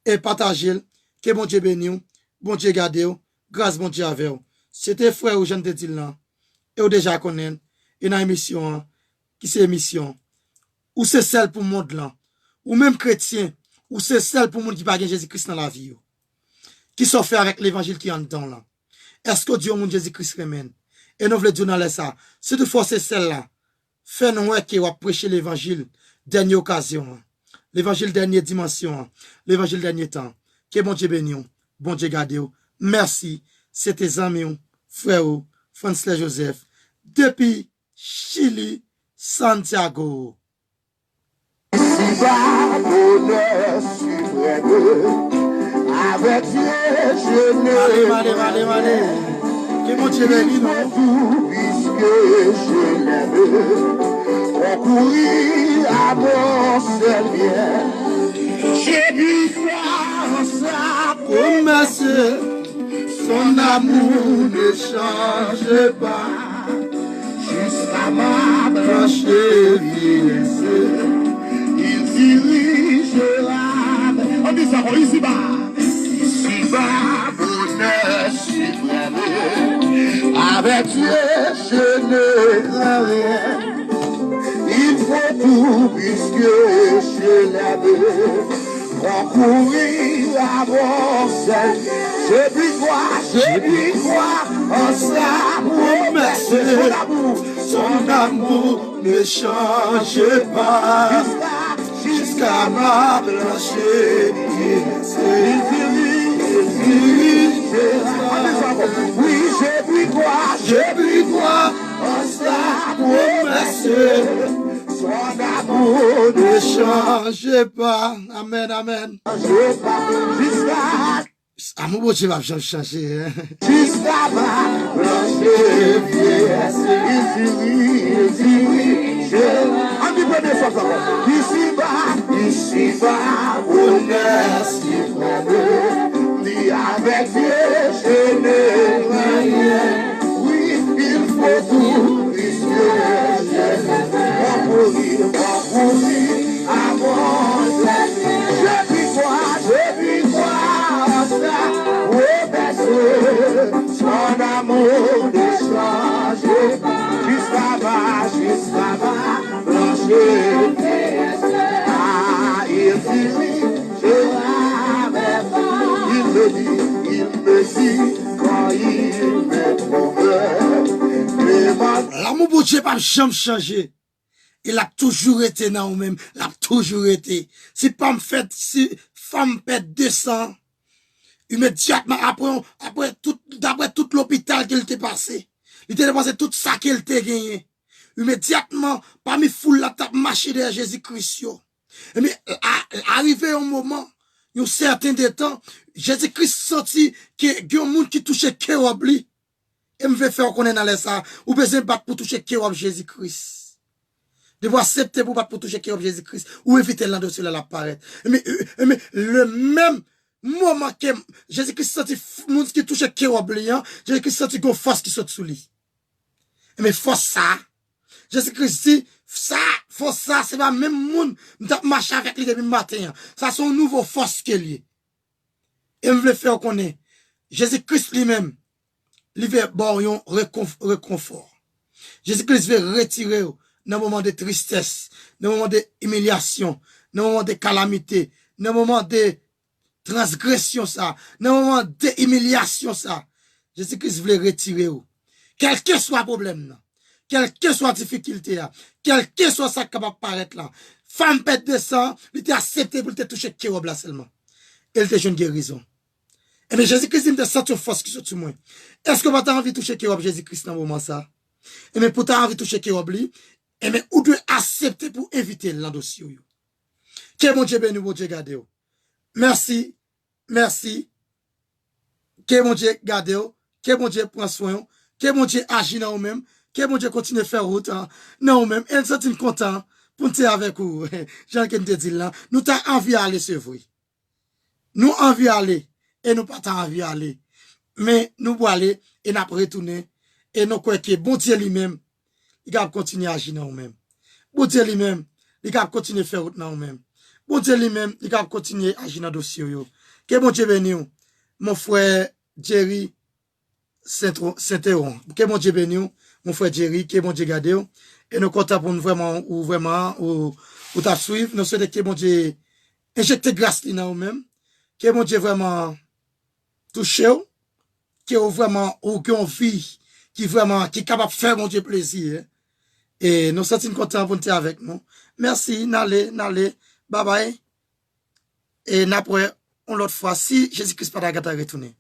Et partagez. Que bon Dieu bénisse. Bon Dieu garde. Grâce bon Dieu avec vous. C'était frère ou je te dis là. Et vous déjà connaissez. Et dans l'émission, qui c'est émission. Ou c'est celle pour le monde là. Ou même chrétien. Ou c'est celle pour le monde qui parle de Jésus-Christ dans la vie. Qui sont fait avec l'évangile qui est en dedans là. Est-ce que Dieu mon Jésus-Christ remène? Et nous voulons dire dans ça. Si toutefois c'est celle-là, fais-nous qui va prêcher l'évangile, dernière occasion. L'évangile dernière dimension. L'évangile dernier temps. Que bon Dieu bénisse. Bon Dieu garde. Merci. C'était amis, frère, Francis Joseph. Depuis Chili, Santiago. Ici-bas, bonheur suprême, avec Dieu, je ne Allez. Que mon Dieu bénisse, tout, puisque je l'aime, concourir à mon seul bien. J'ai dû croire en sa promesse, son amour ne change pas, jusqu'à ma blanche vieillesse. Il dirigera. On dit ça, ici-bas. Ici-bas, bonheur suprême. Avec Dieu, je ne crains rien. Il faut tout puisque je l'aime. On courir à mon seul. Je puis croire en sa promesse. Son amour ne change pas. Jusqu'à ma plancher, il oui, je puis croire en sa promesse. Son amour ne change pas. Amen, amen. Jusqu'à Amour, bon Dieu va changer. jusqu'à ma plancher, il dit oui, on dit pas de ça, ici-bas, on est dit avec Dieu, je n'ai rien. Oui, il faut tout, puisque on courir à mon je puis croire, ça, oh, personne, son amour ne change pas, jusqu'à ma plancher. Ah, il dit, je l'avais pas, il me dit, quand il me trouve, L'amour pour Dieu pas jamais changé. Il a toujours été dans nous-mêmes. Il a toujours été. Si pas me fait, si femme pète 200, immédiatement d'après tout l'hôpital qu'il était passé, il était passé tout ça qu'il était gagné. Immédiatement, parmi foule la tape marché derrière Jésus-Christ. Mais arrivé un moment, un certain des temps, Jésus-Christ sorti que y a un monde qui touchait Kérob li. Et me fait faire connaître dans ça, ou besoin battre pour toucher Kérob Jésus-Christ. Devoir accepter pour battre pour toucher Kérob Jésus-Christ, ou éviter l'endossé là l'apparaître. Mais le même moment que Jésus-Christ sorti monde qui touchait Kérob li, Jésus-Christ sorti une force qui saute sous lui. Mais force ça, Jésus-Christ dit, force ça, c'est pas même monde, m'tap marcher avec lui depuis le matin. Ça, c'est une nouvelle force qu'il y. Et me veut faire connaître, Jésus-Christ lui-même, il veut bon réconfort. Jésus-Christ veut retirer dans le moment de tristesse, dans le moment d'humiliation, dans le moment de calamité, dans le moment de transgression ça, dans le moment d'humiliation ça. Jésus-Christ veut retirer. Quel que soit le problème, quelle que soit la difficulté, quel que soit ça qui va apparaître là, femme pète de sang, il t'a accepté pour te toucher Kérob là seulement. Elle t'a une guérison. Et bien Jésus-Christ il t'a senti une force qui sur moi. Est-ce que vous avez envie de toucher Kérob Jésus-Christ dans le moment ça? Et bien pour t'avoir envie de toucher Kérob li, et bien ou doit accepter pour éviter l'endossier. Que mon Dieu béni, mon Dieu garde. Merci, merci. Que mon Dieu garde, que mon Dieu prend soin, que mon Dieu agit dans nous-mêmes, que mon Dieu continue à faire route dans nous-mêmes. Et nous sommes contents pour être avec vous. Jean qui te dit là, nous t'avons envie d'aller, c'est vrai. Nous envie d'aller, et nous pas envie d'aller. Mais nous voulons aller, et nous retourner, et nous croyons que bon Dieu lui-même, il va continuer à agir dans nous-mêmes. Bon Dieu lui-même, il va continuer à faire route dans nous-mêmes. Bon Dieu lui-même, il va continuer à agir dans le dossier. Que bon Dieu bénisse, mon frère Jerry Saint-Héron. Que bon Dieu bénisse, mon frère Jerry, que bon Dieu garde. Et nous comptons pour nous vraiment, ou t'as suivre. Nous souhaitons que bon Dieu injecte grâce dans nous-mêmes. Que bon Dieu vraiment touche, que vraiment, ou qu'on vit, qui est capable de faire mon Dieu plaisir. Et nous sommes contents pour être avec nous. Merci, n'allez, bye bye. Et n'après, on l'autre fois, si Jésus-Christ pas retourner.